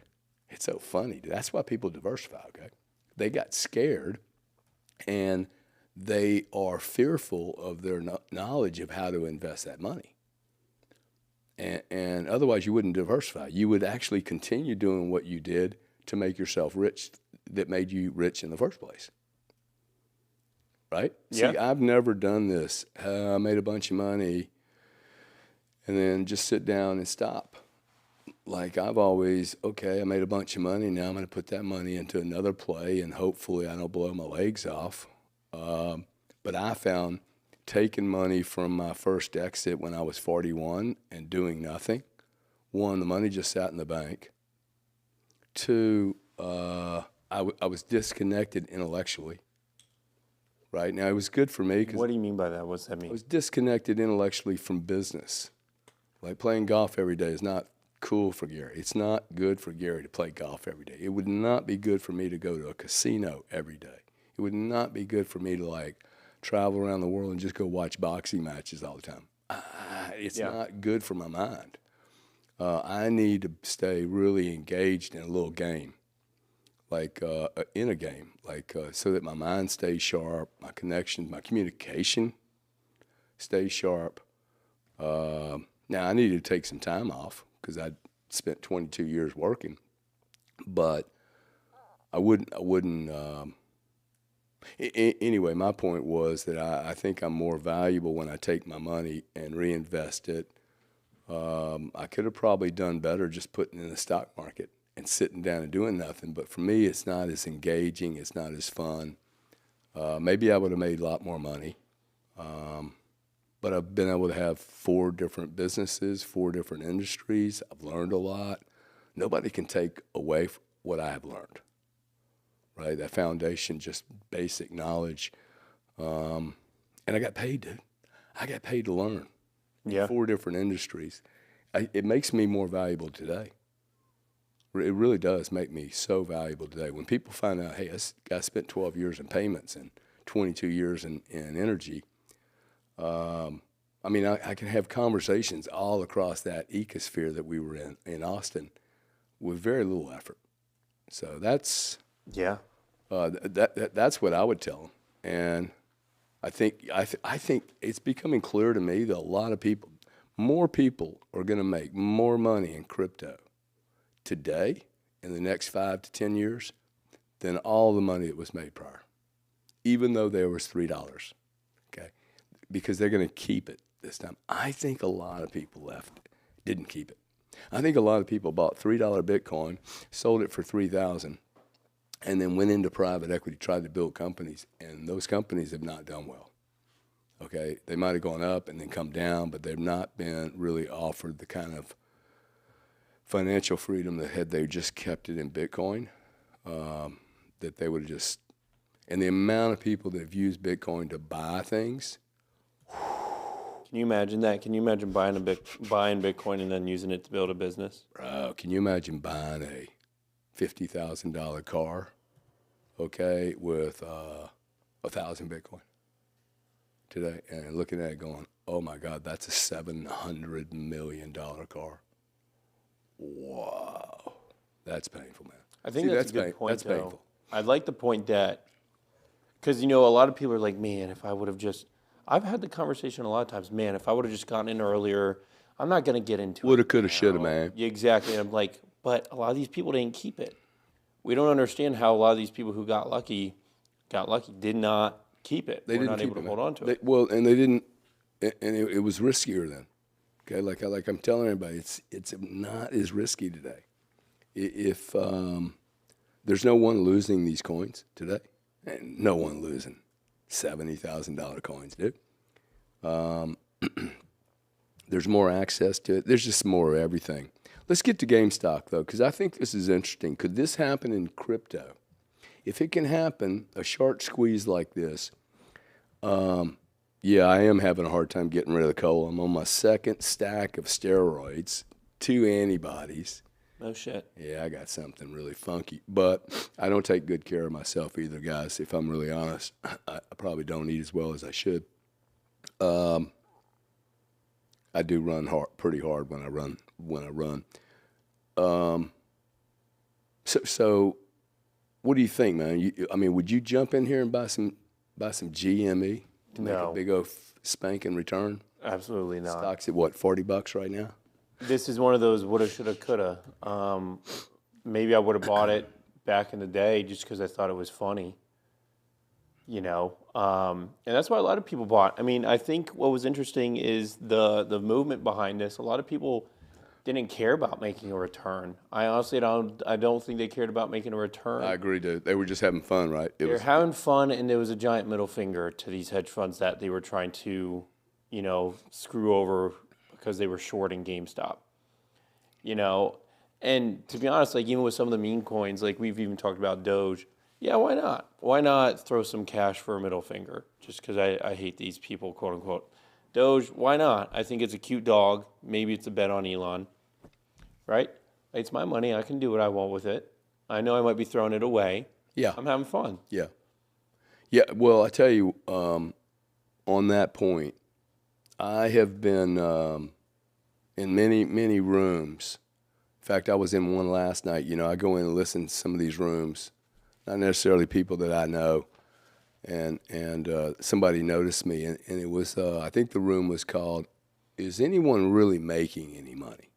It's so funny. That's why people diversify, okay? They got scared and they are fearful of their knowledge of how to invest that money. And otherwise you wouldn't diversify. You would actually continue doing what you did to make yourself rich, that made you rich in the first place. Right? Yeah. See, I've never done this. I made a bunch of money and then just sit down and stop. Like I've always, okay, I made a bunch of money. Now I'm going to put that money into another play and hopefully I don't blow my legs off. But I found taking money from my first exit when I was 41 and doing nothing. One, the money just sat in the bank. Two, I was disconnected intellectually. Right? Now, it was good for me. What do you mean by that? What's that mean? I was disconnected intellectually from business. Like playing golf every day is not cool for Gary. It's not good for Gary to play golf every day. It would not be good for me to go to a casino every day. It would not be good for me to like travel around the world and just go watch boxing matches all the time. It's not good for my mind. I need to stay really engaged in a little game, like in a game, like so that my mind stays sharp, my connection, my communication stays sharp. Now I needed to take some time off because I'd spent 22 years working, but I wouldn't. Anyway, my point was that I think I'm more valuable when I take my money and reinvest it. I could have probably done better just putting it in the stock market and sitting down and doing nothing. But for me, it's not as engaging. It's not as fun. Maybe I would have made a lot more money. But I've been able to have 4 different businesses, 4 different industries. I've learned a lot. Nobody can take away what I have learned. Right, that foundation, just basic knowledge, and I got paid, dude. I got paid to learn. Yeah. 4 different industries. It makes me more valuable today. It really does make me so valuable today. When people find out, hey, this guy spent 12 years in payments and 22 years in energy. I mean, I can have conversations all across that ecosphere that we were in Austin with very little effort. So that's. Yeah. That's what I would tell them, and I think it's becoming clear to me that a lot of people, more people, are going to make more money in crypto today in the next 5 to 10 years than all the money that was made prior, even though there was $3. Okay, because they're going to keep it this time. I think a lot of people didn't keep it. I think a lot of people bought $3 Bitcoin, sold it for $3,000. And then went into private equity, tried to build companies, and those companies have not done well. Okay, they might have gone up and then come down, but they've not been really offered the kind of financial freedom that had they just kept it in Bitcoin. that they would have just, and the amount of people that have used Bitcoin to buy things. Can you imagine that? Can you imagine buying Bitcoin and then using it to build a business? Bro, can you imagine buying a $50,000 car, okay, with 1,000 Bitcoin today, and looking at it going, oh my God, that's a $700 million car. Wow, that's painful, man. I think that's a good point, that's though. painful. I'd like the point that, because, you know, a lot of people are like, man, if I would have just, I've had the conversation a lot of times, man, if I would have just gotten in earlier, I'm not going to get into it. Woulda, coulda, shoulda, man. Yeah, exactly. And I'm like, but a lot of these people didn't keep it. We don't understand how a lot of these people who got lucky, did not keep it. They Were didn't not keep able it, to hold man. on to it. Well, and they didn't, and it was riskier then. Okay, like I'm telling everybody, it's not as risky today. If there's no one losing these coins today, and no one losing $70,000 coins, dude. There's more access to it. There's just more of everything. Let's get to GameStop, though, because I think this is interesting. Could this happen in crypto? If it can happen, a short squeeze like this, yeah, I am having a hard time getting rid of the cola. I'm on my second stack of steroids, 2 antibodies. No shit. Yeah, I got something really funky. But I don't take good care of myself either, guys. If I'm really honest, I probably don't eat as well as I should. I do run pretty hard when I run. So what do you think, man? I mean, would you jump in here and buy some GME to make a big old spanking return? Absolutely not. Stock's at what, $40 right now? This is one of those woulda, shoulda, coulda. Maybe I would have bought it back in the day just because I thought it was funny. You know, and that's why a lot of people bought. I mean, I think what was interesting is the movement behind this. A lot of people didn't care about making a return. I honestly don't think they cared about making a return. I agree, dude. They were just having fun, right? They were having fun, and there was a giant middle finger to these hedge funds that they were trying to, you know, screw over because they were shorting GameStop. You know, and to be honest, like even with some of the meme coins, like we've even talked about Doge. Yeah, why not? Why not throw some cash for a middle finger? Just because I hate these people, quote unquote. Doge, why not? I think it's a cute dog. Maybe it's a bet on Elon, right? It's my money. I can do what I want with it. I know I might be throwing it away. Yeah. I'm having fun. Yeah. Yeah, well, I tell you, on that point, I have been in many, many rooms. In fact, I was in one last night. You know, I go in and listen to some of these rooms. Not necessarily people that I know, and somebody noticed me, and it was I think the room was called, "Is anyone really making any money?"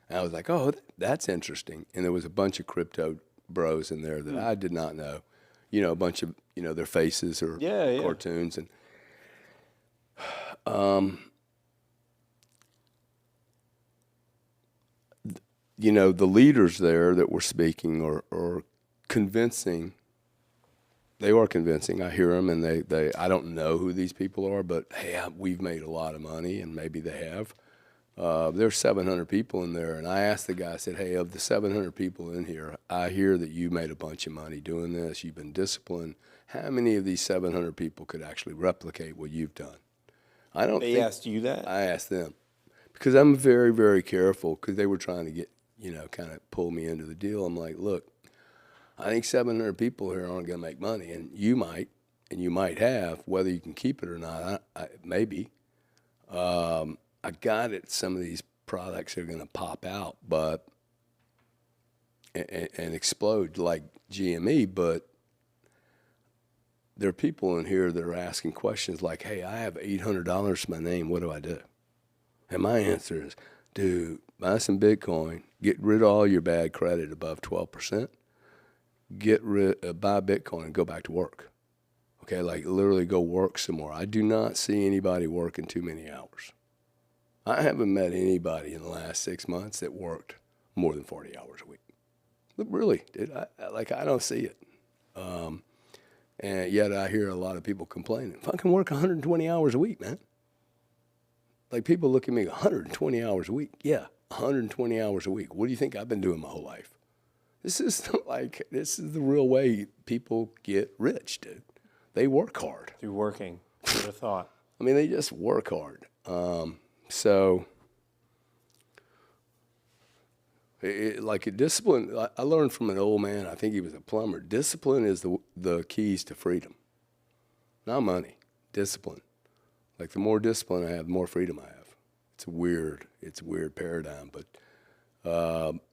And I was like, "Oh, that's interesting." And there was a bunch of crypto bros in there that I did not know, you know, a bunch of their faces or cartoons, and the leaders there that were speaking are convincing. They are convincing. I hear them, and they I don't know who these people are, but hey, we've made a lot of money, and maybe they have. There's 700 people in there, and I asked the guy, I said, hey, of the 700 people in here, I hear that you made a bunch of money doing this. You've been disciplined. How many of these 700 people could actually replicate what you've done? I don't think. They asked you that? I asked them because I'm very, very careful because they were trying to get, kind of pull me into the deal. I'm like, look, I think 700 people here aren't going to make money, and you might have, whether you can keep it or not, maybe. I got it. Some of these products are going to pop out, but and explode like GME. But there are people in here that are asking questions like, "Hey, I have $800 to my name. What do I do?" And my answer is, dude, buy some Bitcoin. Get rid of all your bad credit above 12%. Buy Bitcoin and go back to work. Okay, like literally go work some more. I do not see anybody working too many hours. I haven't met anybody in the last 6 months that worked more than 40 hours a week. But really, dude, I don't see it. And yet I hear a lot of people complaining. Fucking work 120 hours a week, man. Like people look at me, 120 hours a week. Yeah, 120 hours a week. What do you think I've been doing my whole life? This is this is the real way people get rich, dude. They work hard. Through working. Would have thought. I mean, they just work hard. So, like a discipline, I learned from an old man. I think he was a plumber. Discipline is the keys to freedom. Not money. Discipline. Like the more discipline I have, the more freedom I have. It's a weird paradigm, but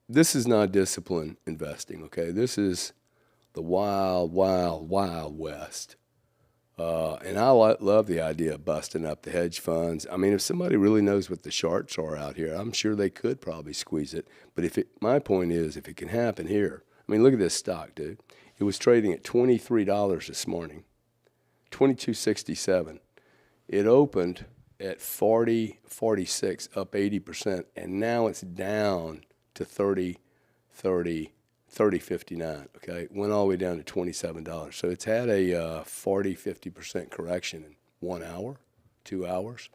this is not discipline investing. Okay, this is the wild, wild, wild west. And I love the idea of busting up the hedge funds. I mean, if somebody really knows what the sharks are out here, I'm sure they could probably squeeze it. But my point is, if it can happen here, I mean, look at this stock, dude. It was trading at $23 this morning, $22.67. It opened at 40.46, up 80%, and now it's down to 30.59, okay? Went all the way down to $27. So it's had a 50% correction in 1 hour, 2 hours.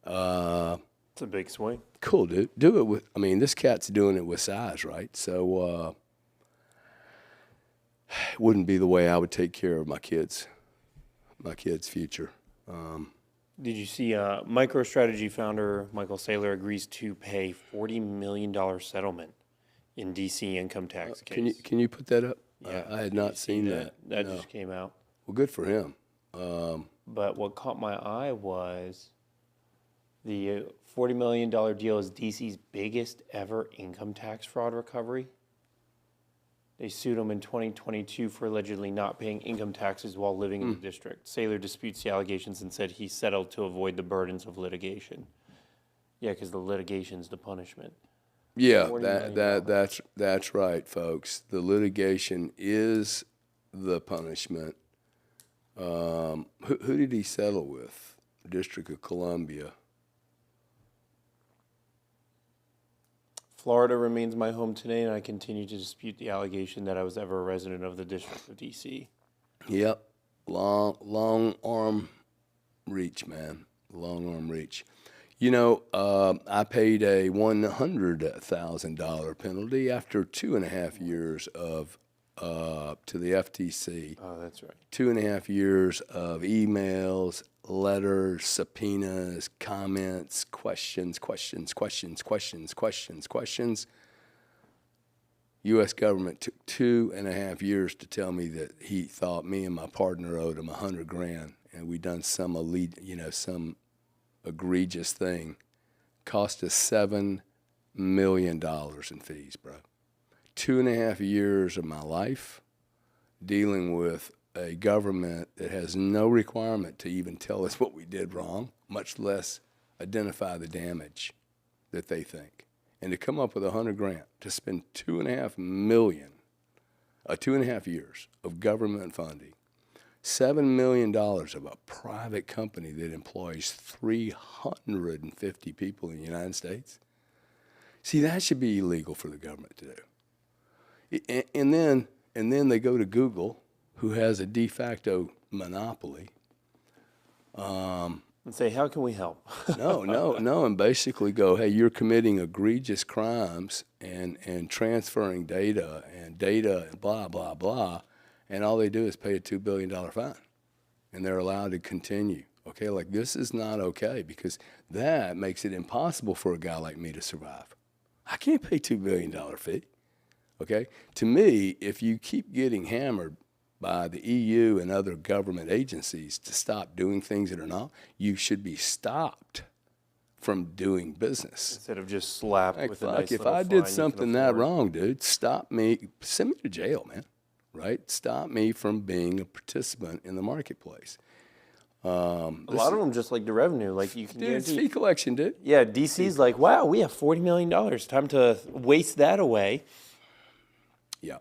It's a big swing. Cool, dude. Do it with, I mean, this cat's doing it with size, right? So it wouldn't be the way I would take care of my kids' future. Did you see Microstrategy founder Michael Saylor agrees to pay $40 million settlement in D.C. income tax case? Can you put that up? Yeah, I had not seen that. That No. just came out. Well, good for him. But what caught my eye was the $40 million deal is D.C.'s biggest ever income tax fraud recovery. They sued him in 2022 for allegedly not paying income taxes while living in the district. Saylor disputes the allegations and said he settled to avoid the burdens of litigation. Yeah, because the litigation's the punishment. Yeah, $40 million. that's right, folks. The litigation is the punishment. Who did he settle with? District of Columbia. Florida remains my home today, and I continue to dispute the allegation that I was ever a resident of the District of D.C. Yep, long arm reach, man. Long arm reach. You know, I paid a $100,000 penalty after 2.5 years of to the FTC. Oh, that's right. 2.5 years of emails, letters, subpoenas, comments, questions. U.S. government took 2.5 years to tell me that he thought me and my partner owed him $100,000, and we done some some egregious thing. Cost us $7 million in fees, bro. 2.5 years of my life dealing with a government that has no requirement to even tell us what we did wrong, much less identify the damage that they think. And to come up with $100,000, to spend $2.5 million, 2.5 years of government funding, $7 million of a private company that employs 350 people in the United States. See, that should be illegal for the government to do. And then they go to Google, who has a de facto monopoly. And say, how can we help? No, and basically go, hey, you're committing egregious crimes and transferring data and blah, blah, blah, and all they do is pay a $2 billion fine, and they're allowed to continue. Okay, like this is not okay because that makes it impossible for a guy like me to survive. I can't pay $2 billion fee. Okay, to me, if you keep getting hammered by the EU and other government agencies to stop doing things that are not, you should be stopped from doing business. Instead of just slapped with a nice if little I fine did you something can that afford. wrong, dude, stop me, send me to jail, man. Right? Stop me from being a participant in the marketplace. A lot of them just like the revenue. Like you can Dude, it's guarantee. fee collection, dude. Yeah, DC's like, wow, we have $40 million. Time to waste that away. Yeah.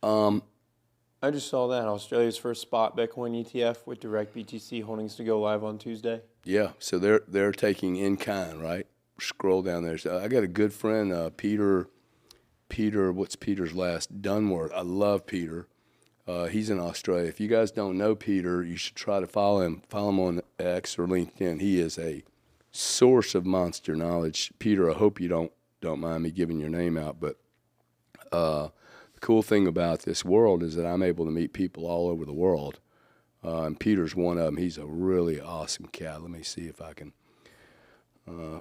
I just saw that Australia's first spot Bitcoin ETF with direct BTC holdings to go live on Tuesday. Yeah, so they're taking in kind, right? Scroll down there. So I got a good friend, Peter. What's Peter's last? Dunworth. I love Peter. He's in Australia. If you guys don't know Peter, you should try to follow him. Follow him on X or LinkedIn. He is a source of monster knowledge. Peter, I hope you don't mind me giving your name out, but The cool thing about this world is that I'm able to meet people all over the world. And Peter's one of them. He's a really awesome cat. Let me see if I can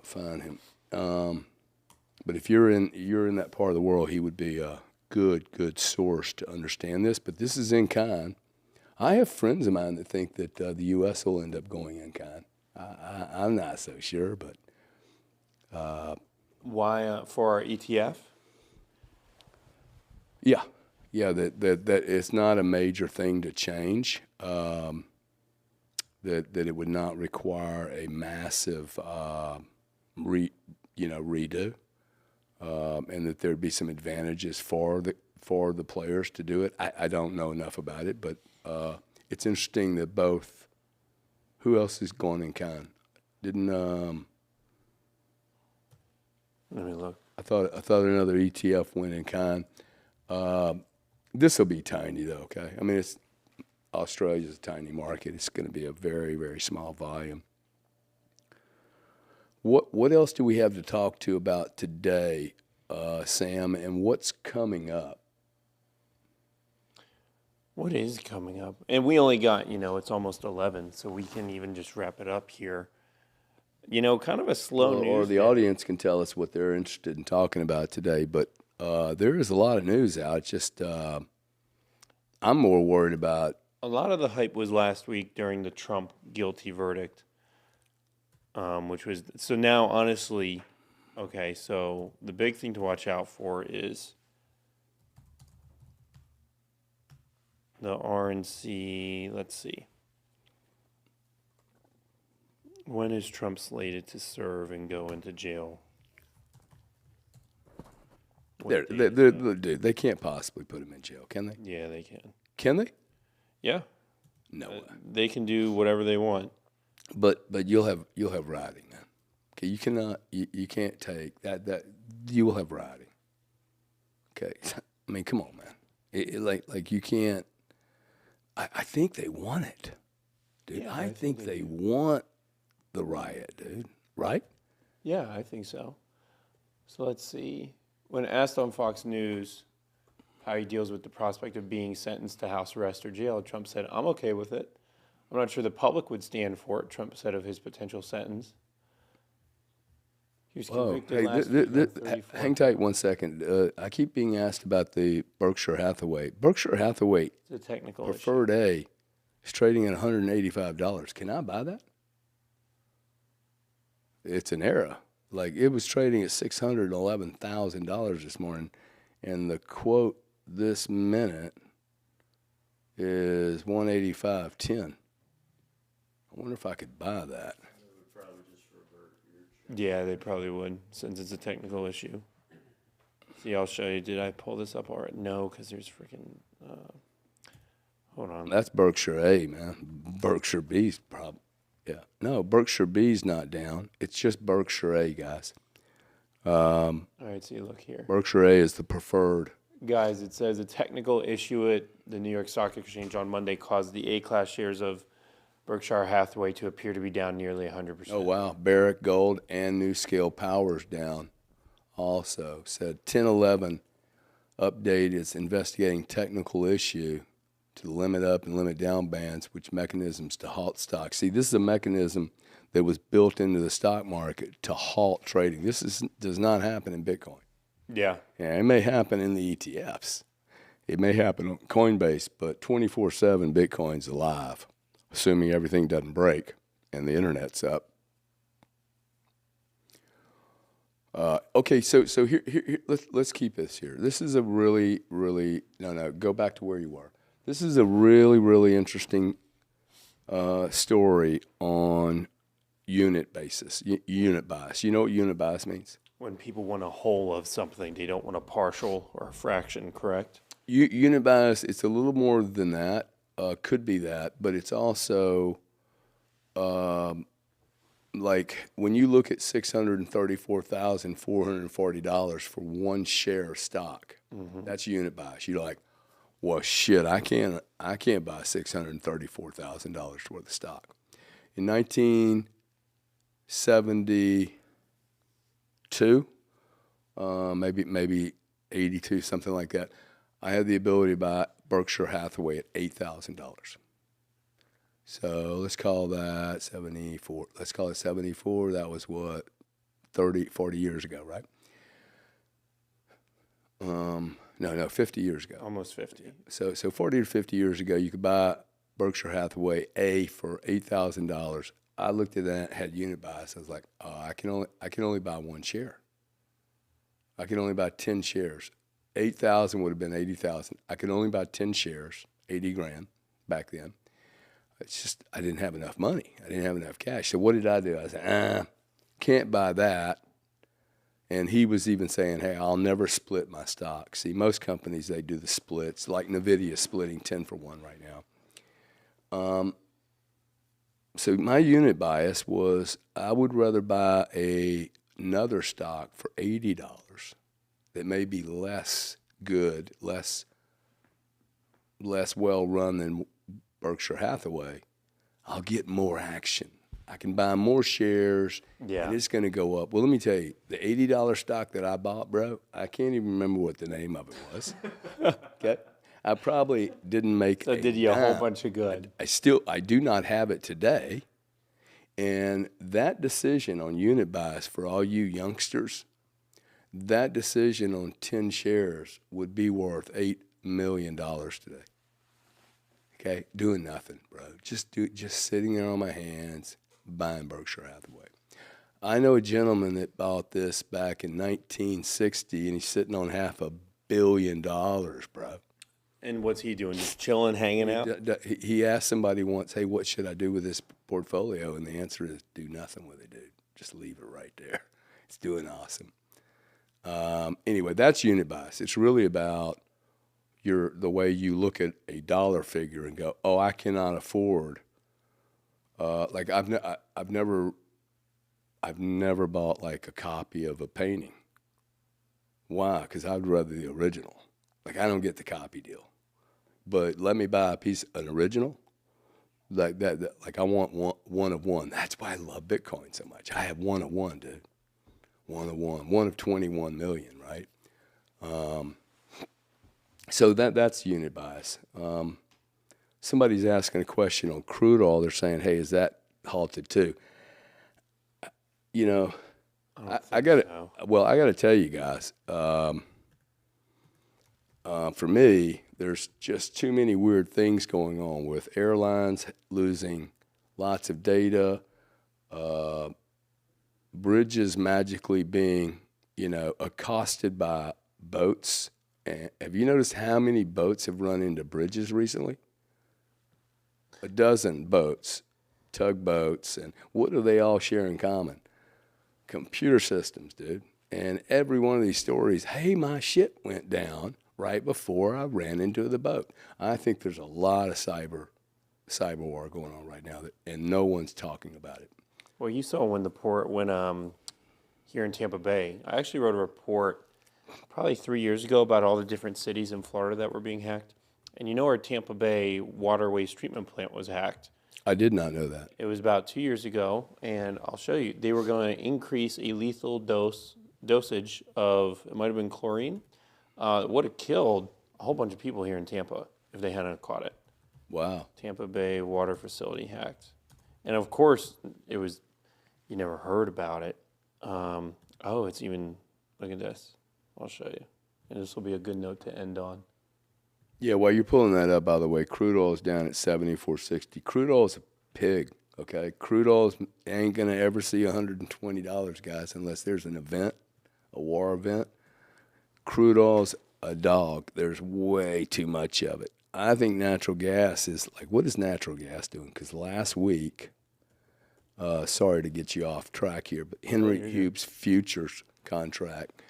find him. But if you're in that part of the world, he would be a good source to understand this. But this is in kind. I have friends of mine that think that the U.S. will end up going in kind. I'm not so sure, but Why for our ETF? yeah, that it's not a major thing to change. That it would not require a massive redo, and that there'd be some advantages for the players to do it. I don't know enough about it, but it's interesting that both. Who else is going in kind? Didn't Let me look. I thought another ETF went in kind. This will be tiny though. Okay, I mean Australia's a tiny market. It's going to be a very, very small volume. What else do we have to talk to about today, Sam, and what's coming up? What is coming up? And we only got, it's almost 11, so we can even just wrap it up here. Kind of a slow news. Or the audience can tell us what they're interested in talking about today. But there is a lot of news out. It's just I'm more worried about. A lot of the hype was last week during the Trump guilty verdict, which was so now honestly, okay. So the big thing to watch out for is the RNC. Let's see. When is Trump slated to serve and go into jail? They can't possibly put him in jail, can they? Yeah, they can. Can they? Yeah, No way. they can do whatever they want. But you'll have writing, man. Okay, you cannot you can't take that you will have writing. Okay, I mean, come on, man. Like you can't. I think they want it, dude. Yeah, I think they want the riot, dude. Right? Yeah, I think so. So let's see. When asked on Fox News how he deals with the prospect of being sentenced to house arrest or jail, Trump said, "I'm okay with it. I'm not sure the public would stand for it," Trump said of his potential sentence. He was convicted last week on 34 hang tight 1 second. I keep being asked about the Berkshire Hathaway. Berkshire Hathaway It's a technical Preferred A is trading at $185. Can I buy that? It's an error. Like it was trading at $611,000 this morning, and the quote this minute is 185.10. I wonder if I could buy that. issue. Yeah, they probably would, since it's a technical issue. See, I'll show you. Did I pull this up already? No, because there's freaking. Hold on. That's Berkshire A, man. Berkshire B's probably. Yeah. No, Berkshire B's not down. It's just Berkshire A, guys. All right, so you look here. Berkshire A is the preferred. Guys, it says a technical issue at the New York Stock Exchange on Monday caused the A-class shares of Berkshire Hathaway to appear to be down nearly 100%. Oh, wow. Barrick Gold and New Scale Power's down also. Said 1011 update is investigating technical issue to limit up and limit down bands, which mechanisms to halt stocks. See, this is a mechanism that was built into the stock market to halt trading. Does not happen in Bitcoin. Yeah. Yeah, it may happen in the ETFs. It may happen on Coinbase, but 24/7 Bitcoin's alive, assuming everything doesn't break and the internet's up. Okay, so here let's keep this here. This is a really go back to where you were. This is a really interesting story on unit basis, unit bias. You know what unit bias means? When people want a whole of something, they don't want a partial or a fraction, correct? Unit bias, it's a little more than that. Could be that, but it's also like when you look at $634,440 for one share of stock, that's unit bias. You're like, well, shit, I can't buy $634,000 worth of stock. In 1972, maybe 82, something like that. I had the ability to buy Berkshire Hathaway at $8,000. So let's call that 74. Let's call it 74. That was what, 30, 40 years ago, right? No, 50 years ago. Almost 50. So 40 to 50 years ago, you could buy Berkshire Hathaway A for $8,000. I looked at that, had unit bias. I was like, oh, I can only buy one share. I can only buy 10 shares. 8,000 would have been 80,000. I could only buy 10 shares, 80 grand back then. It's just I didn't have enough money. I didn't have enough cash. So what did I do? I said, can't buy that. And he was even saying, hey, I'll never split my stock. See, most companies, they do the splits, like NVIDIA splitting 10 for 1 right now. So my unit bias was I would rather buy another stock for $80 that may be less good, less well run than Berkshire Hathaway. I'll get more action. I can buy more shares, and it's going to go up. Well, let me tell you, the $80 stock that I bought, bro, I can't even remember what the name of it was. Okay, I probably didn't make. So did you a whole bunch of good? I do not have it today, and that decision on unit bias for all you youngsters, that decision on 10 shares would be worth $8 million today. Okay, doing nothing, bro. Just sitting there on my hands, buying Berkshire Hathaway. I know a gentleman that bought this back in 1960, and he's sitting on $500 million, bro. And what's he doing? Just chilling, hanging out? He asked somebody once, hey, what should I do with this portfolio? And the answer is do nothing with it, dude. Just leave it right there. It's doing awesome. Anyway, that's unit bias. It's really about the way you look at a dollar figure and go, oh, I cannot afford. Like I've never bought like a copy of a painting. Why? Because I'd rather the original. Like I don't get the copy deal, but let me buy an original. Like that like I want one of one. That's why I love Bitcoin so much. I have one of one, dude. One of 21 million, right? So that's unit bias. Somebody's asking a question on crude oil. They're saying, hey, is that halted too? You know, I got to, well, I got to tell you guys, for me, there's just too many weird things going on with airlines losing lots of data, bridges magically being, accosted by boats. And have you noticed how many boats have run into bridges recently? A dozen boats, tugboats, and what do they all share in common? Computer systems, dude. And every one of these stories, hey, my ship went down right before I ran into the boat. I think there's a lot of cyber war going on right now, and no one's talking about it. Well, you saw when here in Tampa Bay, I actually wrote a report probably 3 years ago about all the different cities in Florida that were being hacked. And you know our Tampa Bay water waste treatment plant was hacked. I did not know that. It was about 2 years ago, and I'll show you. They were going to increase a lethal dosage of, it might have been chlorine. Would have killed a whole bunch of people here in Tampa if they hadn't caught it. Wow. Tampa Bay water facility hacked. And of course, you never heard about it. It's even, look at this. I'll show you. And this will be a good note to end on. Yeah, while you're pulling that up, by the way, crude oil is down at $74.60. Crude oil is a pig, okay? Crude oil ain't going to ever see $120, guys, unless there's an event, a war event. Crude oil's a dog. There's way too much of it. I think natural gas is like, what is natural gas doing? Because last week, sorry to get you off track here, but Henry Hube's futures contract,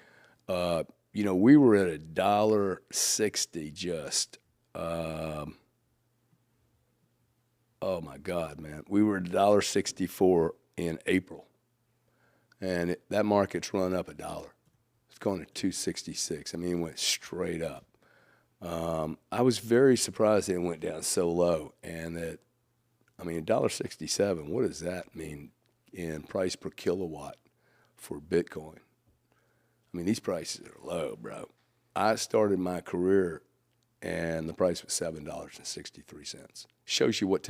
we were at $1.60 just. Oh my God, man. We were at $1.64 in April. And that market's run up $1. It's going to $2.66. I mean, it went straight up. I was very surprised that it went down so low. And that, $1.67, what does that mean in price per kilowatt for Bitcoin? These prices are low, bro. I started my career and the price was $7.63. Shows you what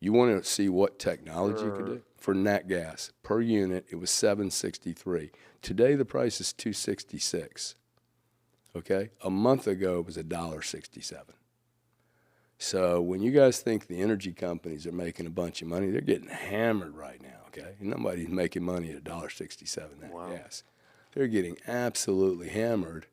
you want to see what technology could do. For nat gas per unit, it was $7.63. Today the price is $2.66. Okay, a month ago it was $1.67. So when you guys think the energy companies are making a bunch of money, they're getting hammered right now. Okay, nobody's making money at $1.67 nat gas. They're getting absolutely hammered.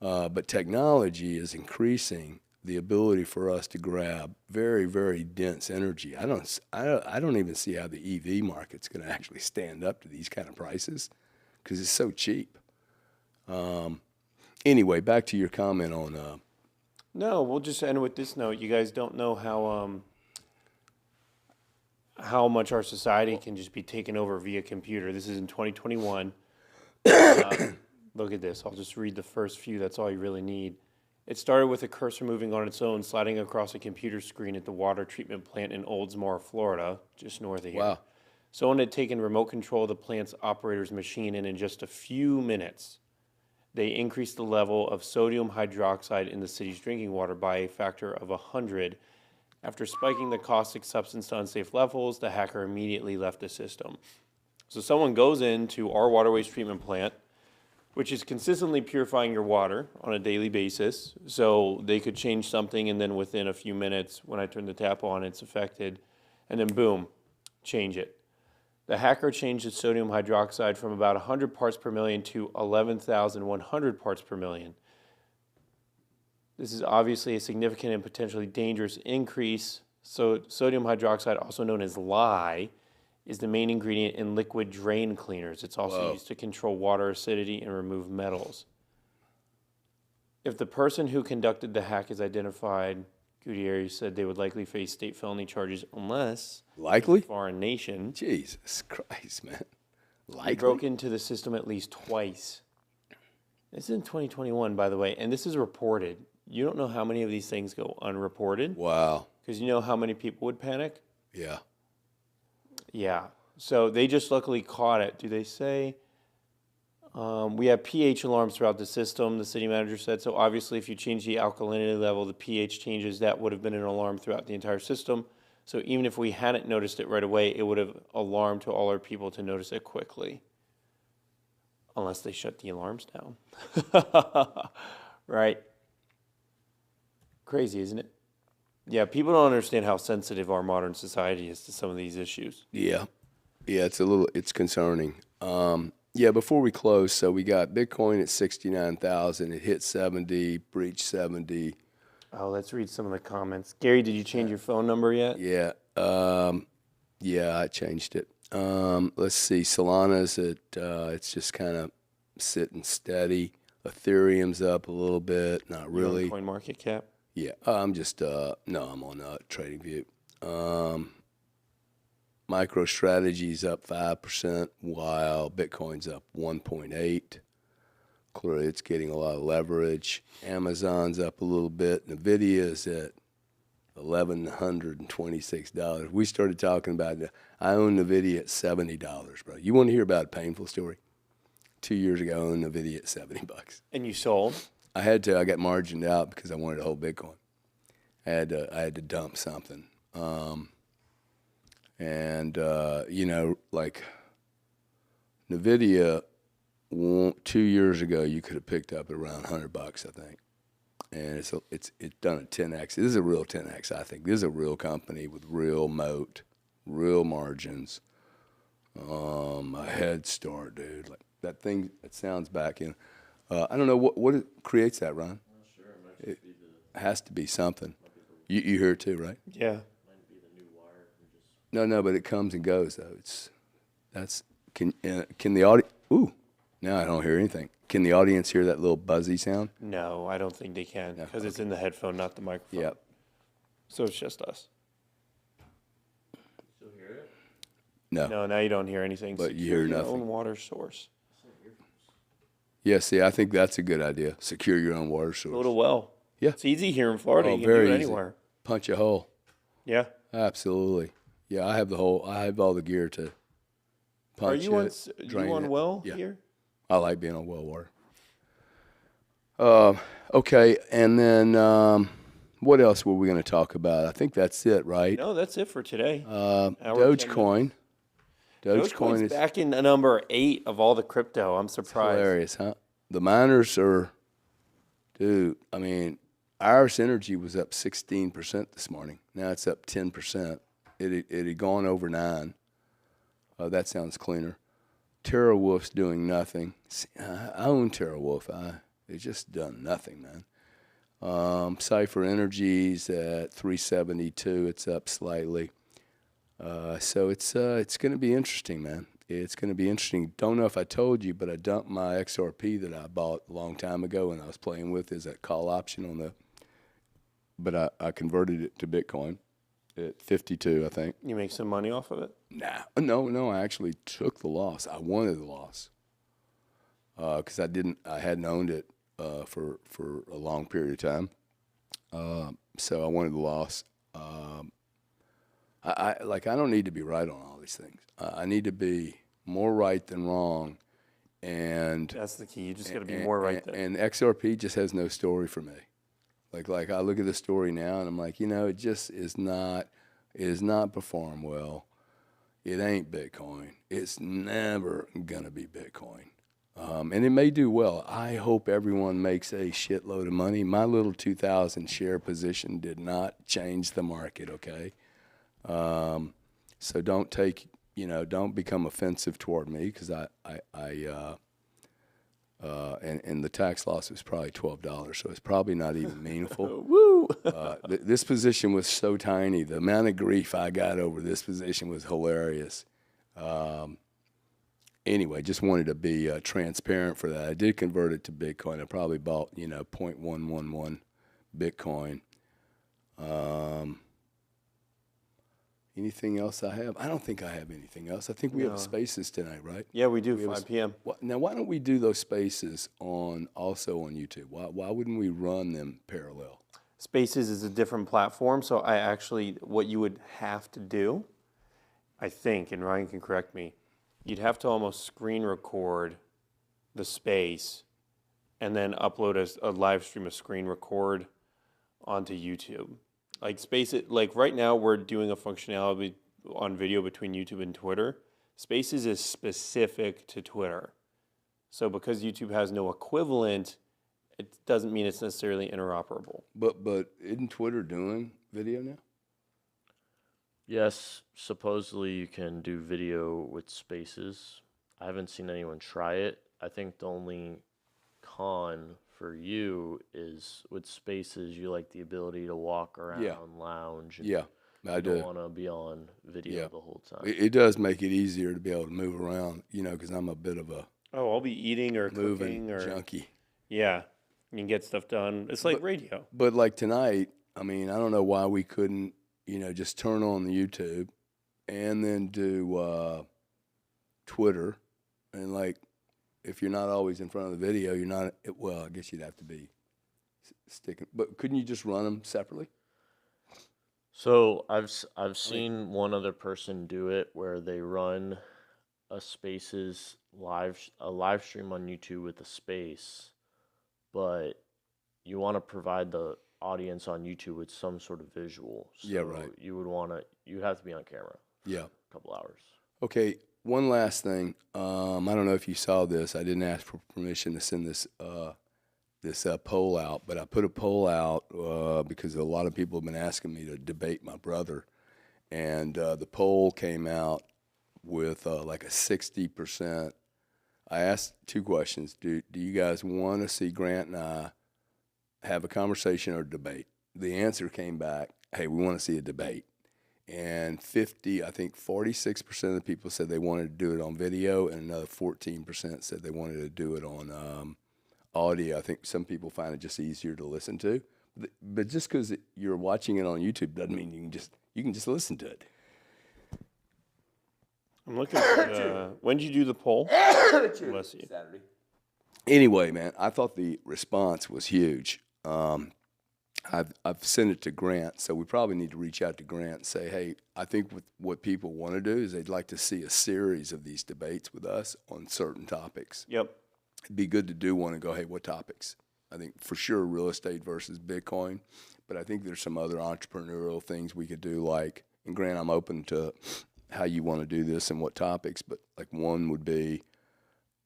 But technology is increasing the ability for us to grab very, very dense energy. I don't even see how the EV market's going to actually stand up to these kind of prices because it's so cheap. Anyway, back to your comment on. No, we'll just end with this note. You guys don't know how much our society can just be taken over via computer. This is in 2021. Look at this. I'll just read the first few. That's all you really need. It started with a cursor moving on its own, sliding across a computer screen at the water treatment plant in Oldsmar, Florida, just north of here. Wow. Someone had taken remote control of the plant's operator's machine, and in just a few minutes, they increased the level of sodium hydroxide in the city's drinking water by a factor of 100. After spiking the caustic substance to unsafe levels, the hacker immediately left the system. So someone goes into our water waste treatment plant, which is consistently purifying your water on a daily basis. So they could change something, and then within a few minutes, when I turn the tap on, it's affected. And then boom, change it. The hacker changed the sodium hydroxide from about 100 parts per million to 11,100 parts per million. This is obviously a significant and potentially dangerous increase. So sodium hydroxide, also known as lye, is the main ingredient in liquid drain cleaners. It's also used to control water acidity and remove metals. If the person who conducted the hack is identified, Gutierrez said they would likely face state felony charges unless Likely? a foreign nation Jesus Christ, man. They broke into the system at least twice. This is in 2021, by the way, and this is reported. You don't know how many of these things go unreported. Wow. Because you know how many people would panic? Yeah. Yeah. So they just luckily caught it. Do they say? We have pH alarms throughout the system, the city manager said. So obviously if you change the alkalinity level, the pH changes. That would have been an alarm throughout the entire system. So even if we hadn't noticed it right away, it would have alarmed to all our people to notice it quickly. Unless they shut the alarms down. Right? Crazy, isn't it? Yeah, people don't understand how sensitive our modern society is to some of these issues. Yeah. Yeah, it's concerning. Yeah, before we close, so we got Bitcoin at 69,000. It hit 70, breached 70. Oh, let's read some of the comments. Gary, did you change your phone number yet? Yeah. Yeah, I changed it. Let's see. Solana's it's just kind of sitting steady. Ethereum's up a little bit. Not really. CoinMarketCap? Yeah, I'm just no, I'm on TradingView. Microstrategy's up 5%, while Bitcoin's up 1.8. Clearly, it's getting a lot of leverage. Amazon's up a little bit. Nvidia's at $1,126. We started talking about it. I own Nvidia at $70, bro. You want to hear about a painful story? 2 years ago, I owned Nvidia at $70. And you sold? I had to. I got margined out because I wanted to hold Bitcoin. I had to dump something. You know, like Nvidia, 2 years ago, you could have picked up at around $100, I think. And it's done a 10x. This is a real 10x, I think. This is a real company with real moat, real margins, a head start, dude. Like that thing that sounds back in. I don't know what it creates that, Ron. Sure, It has to be something. You hear it too, right? Yeah. Might be the new wire. No, but it comes and goes though. Can the audience? Ooh, now I don't hear anything. Can the audience hear that little buzzy sound? No, I don't think they can No, because it's in the headphone, not the microphone. Yep. So it's just us. Still hear it? No, now you don't hear anything. But you Secure hear your nothing. own water source. Yeah, see, I think that's a good idea. Secure your own water source. Go to well. Yeah. It's easy here in Florida. Oh, You can do very it easy. anywhere. Punch a hole. Yeah. Absolutely. Yeah, I have all the gear to punch Are you it, drain on it. well Yeah. here? I like being on well water. Okay, and then what else were we going to talk about? I think that's it, right? No, that's it for today. Hour, 10 Dogecoin. Dogecoin's is back in number 8 of all the crypto. I'm surprised. hilarious, huh? The miners are, dude. I mean, Iris Energy was up 16% this morning. Now it's up 10%. It had gone over 9. That sounds cleaner. TerraWolf's doing nothing. I own TerraWolf. It's just done nothing, man. Cypher Energy's at 372. It's up slightly. So it's going to be interesting, man. It's going to be interesting. Don't know if I told you, but I dumped my XRP that I bought a long time ago and I was playing with as a call option on the. But I converted it to Bitcoin at 52, I think. You make some money off of it? No. I actually took the loss. I wanted the loss because I hadn't owned it for a long period of time. So I wanted the loss. I don't need to be right on all these things. I need to be more right than wrong, and That's the key. You just got to be more right there. And XRP just has no story for me. Like I look at the story now, and I'm like, it just is not performed well. It ain't Bitcoin. It's never gonna be Bitcoin. And it may do well. I hope everyone makes a shitload of money. My little 2,000 share position did not change the market, okay? So don't don't become offensive toward me because and the tax loss was probably $12, so it's probably not even meaningful. Woo! This position was so tiny. The amount of grief I got over this position was hilarious. Anyway, just wanted to be transparent for that. I did convert it to Bitcoin. I probably bought 0.111 Bitcoin. Anything else I have? I don't think I have anything else. I think we have spaces tonight, right? Yeah, we do, 5 p.m. Now, why don't we do those spaces also on YouTube? Why wouldn't we run them parallel? Spaces is a different platform, so what you would have to do, I think, and Ryan can correct me, you'd have to almost screen record the space and then upload a live stream, a screen record onto YouTube. Like right now we're doing a functionality on video between YouTube and Twitter. Spaces is specific to Twitter. So because YouTube has no equivalent, it doesn't mean it's necessarily interoperable. But isn't Twitter doing video now? Yes, supposedly you can do video with spaces. I haven't seen anyone try it. I think the only con for you is with spaces, you like the ability to walk around, lounge. And I do. Don't want to be on video the whole time. It does make it easier to be able to move around, because I'm a bit of a I'll be eating or moving cooking or junkie. Yeah, you can get stuff done. It's like radio. But like tonight, I don't know why we couldn't, just turn on the YouTube and then do Twitter, and if you're not always in front of the video, you're not. Well, I guess you'd have to be sticking. But couldn't you just run them separately? So I've seen one other person do it where they run a Spaces live stream on YouTube with a space, but you want to provide the audience on YouTube with some sort of visual. So yeah, right. You'd have to be on camera. For a couple hours. Okay. One last thing. I don't know if you saw this. I didn't ask for permission to send this poll out, but I put a poll out because a lot of people have been asking me to debate my brother, and the poll came out with like a 60%. I asked 2 questions. Do you guys want to see Grant and I have a conversation or debate? The answer came back, hey, we want to see a debate. And 46% of the people said they wanted to do it on video, and another 14% said they wanted to do it on audio. I think some people find it just easier to listen to. But just because you're watching it on YouTube doesn't mean you can just listen to it. I'm looking at when did you do the poll? Let's see. Saturday. Anyway, man, I thought the response was huge. I've sent it to Grant, so we probably need to reach out to Grant and say, hey, I think what people want to do is they'd like to see a series of these debates with us on certain topics. Yep. It'd be good to do one and go, hey, what topics? I think for sure real estate versus Bitcoin, but I think there's some other entrepreneurial things we could do. Like, and Grant, I'm open to how you want to do this and what topics, but like one would be,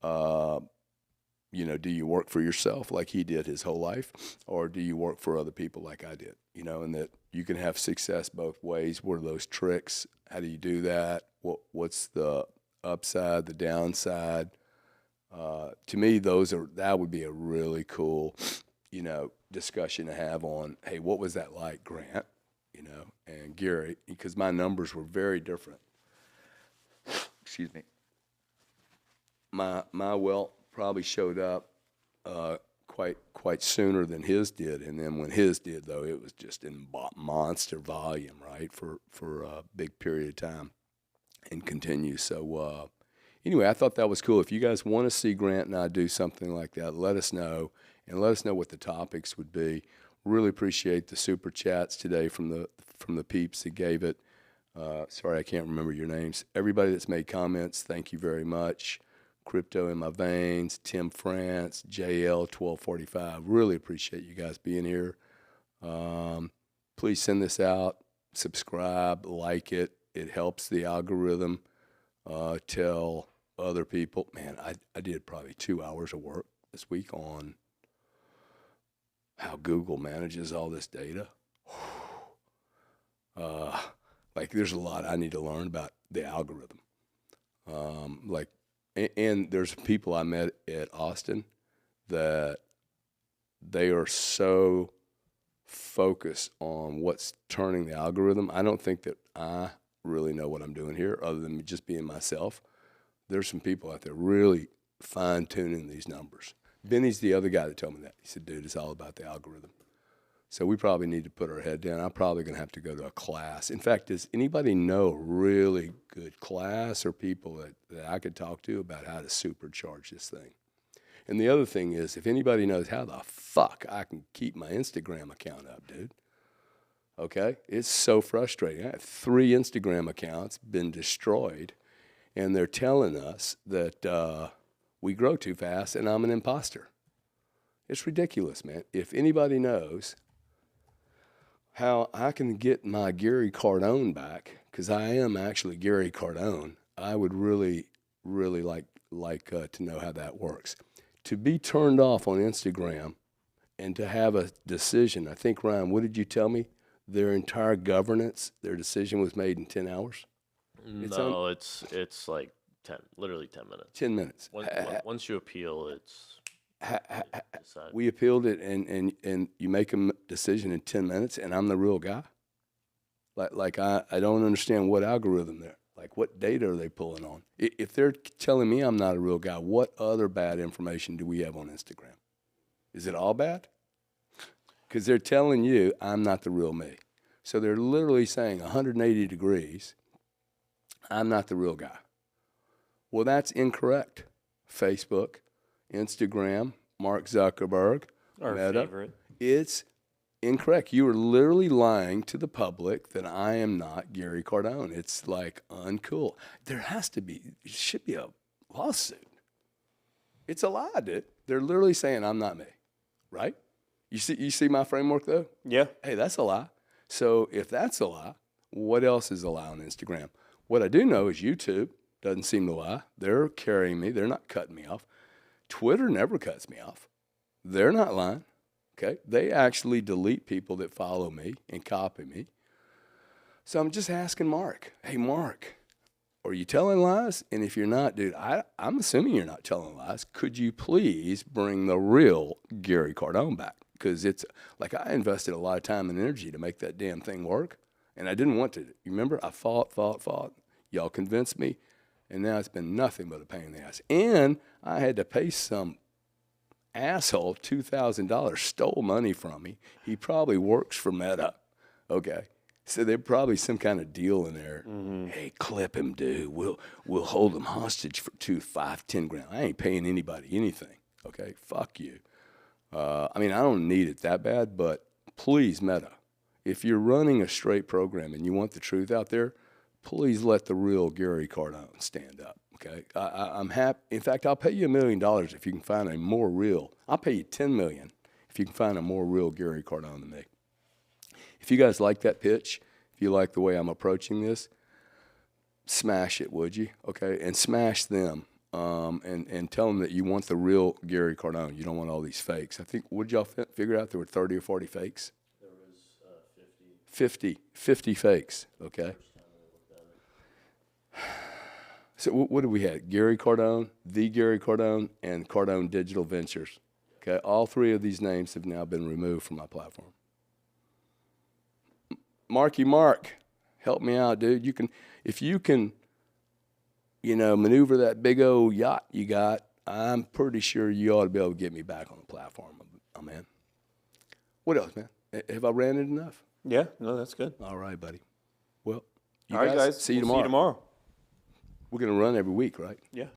you know, do you work for yourself like he did his whole life, or do you work for other people like I did? You know, and that you can have success both ways. What are those tricks? How do you do that? What's the upside, the downside? To me, that would be a really cool, you know, discussion to have on, hey, what was that like, Grant, you know, and Gary, because my numbers were very different. Excuse me. My wealth probably showed up quite sooner than his did, and then when his did, though, it was just in monster volume, right, for a big period of time, and continues. So anyway, I thought that was cool. If you guys want to see Grant and I do something like that, let us know, and let us know what the topics would be. Really appreciate the super chats today from the peeps that gave it. Sorry, I can't remember your names. Everybody that's made comments, thank you very much. Crypto in my veins, Tim France, JL1245. Really appreciate you guys being here. Please send this out, subscribe, like it. It helps the algorithm. Tell other people. Man, I did probably 2 hours of work this week on how Google manages all this data. Like, there's a lot I need to learn about the algorithm. And there's people I met at Austin that they are so focused on what's turning the algorithm. I don't think that I really know what I'm doing here other than just being myself. There's some people out there really fine-tuning these numbers. Benny's the other guy that told me that. He said, dude, it's all about the algorithm. So we probably need to put our head down. I'm probably going to have to go to a class. In fact, does anybody know a really good class or people that I could talk to about how to supercharge this thing? And the other thing is, if anybody knows how the fuck I can keep my Instagram account up, dude. Okay? It's so frustrating. I have 3 Instagram accounts been destroyed, and they're telling us that we grow too fast and I'm an imposter. It's ridiculous, man. If anybody knows how I can get my Gary Cardone back, because I am actually Gary Cardone, I would really, really like to know how that works. To be turned off on Instagram and to have a decision, I think, Ryan, what did you tell me? Their entire governance, their decision was made in 10 hours? No, it's like 10 minutes. 10 minutes. Once you appeal, it's decided. We appealed it, and you make a decision in 10 minutes, and I'm the real guy? Like I don't understand what algorithm they're, like, what data are they pulling on? If they're telling me I'm not a real guy, what other bad information do we have on Instagram? Is it all bad? Because they're telling you I'm not the real me. So they're literally saying 180 degrees, I'm not the real guy. Well, that's incorrect. Facebook, Instagram, Mark Zuckerberg, Our Meta. favorite. It's incorrect. You are literally lying to the public that I am not Gary Cardone. It's like uncool. There should be a lawsuit. It's a lie, dude. They're literally saying I'm not me, right? You see my framework though? Yeah. Hey, that's a lie. So if that's a lie, what else is a lie on Instagram? What I do know is YouTube doesn't seem to lie. They're carrying me. They're not cutting me off. Twitter never cuts me off. They're not lying. Okay? They actually delete people that follow me and copy me. So I'm just asking Mark, hey, Mark, are you telling lies? And if you're not, dude, I'm assuming you're not telling lies. Could you please bring the real Gary Cardone back? Because it's like I invested a lot of time and energy to make that damn thing work, and I didn't want to. You remember? I fought. Y'all convinced me, and now it's been nothing but a pain in the ass. And I had to pay some asshole $2,000, stole money from me. He probably works for Meta. Okay. So there's probably some kind of deal in there. Mm-hmm. Hey, clip him, dude. We'll hold him hostage for 2, 5, 10 grand. I ain't paying anybody anything. Okay, fuck you. I mean, I don't need it that bad, but please, Meta, if you're running a straight program and you want the truth out there, please let the real Gary Cardone stand up. Okay, I'm happy. In fact, I'll pay you $1 million if you can find a more real. I'll pay you $10 million if you can find a more real Gary Cardone than me. If you guys like that pitch, if you like the way I'm approaching this, smash it, would you? Okay, and smash them, and tell them that you want the real Gary Cardone. You don't want all these fakes. I think, what did y'all figure out? There were 30 or 40 fakes? There was 50 fakes, okay? So what do we have? Gary Cardone, the Gary Cardone, and Cardone Digital Ventures. Okay, all three of these names have now been removed from my platform. Mark, help me out, dude. If you can, maneuver that big old yacht you got, I'm pretty sure you ought to be able to get me back on the platform. I'm in. What else, man? Have I ranted enough? Yeah, no, that's good. All right, buddy. Well, All right, guys. See you We'll tomorrow. See you tomorrow. We're going to run every week, right? Yeah.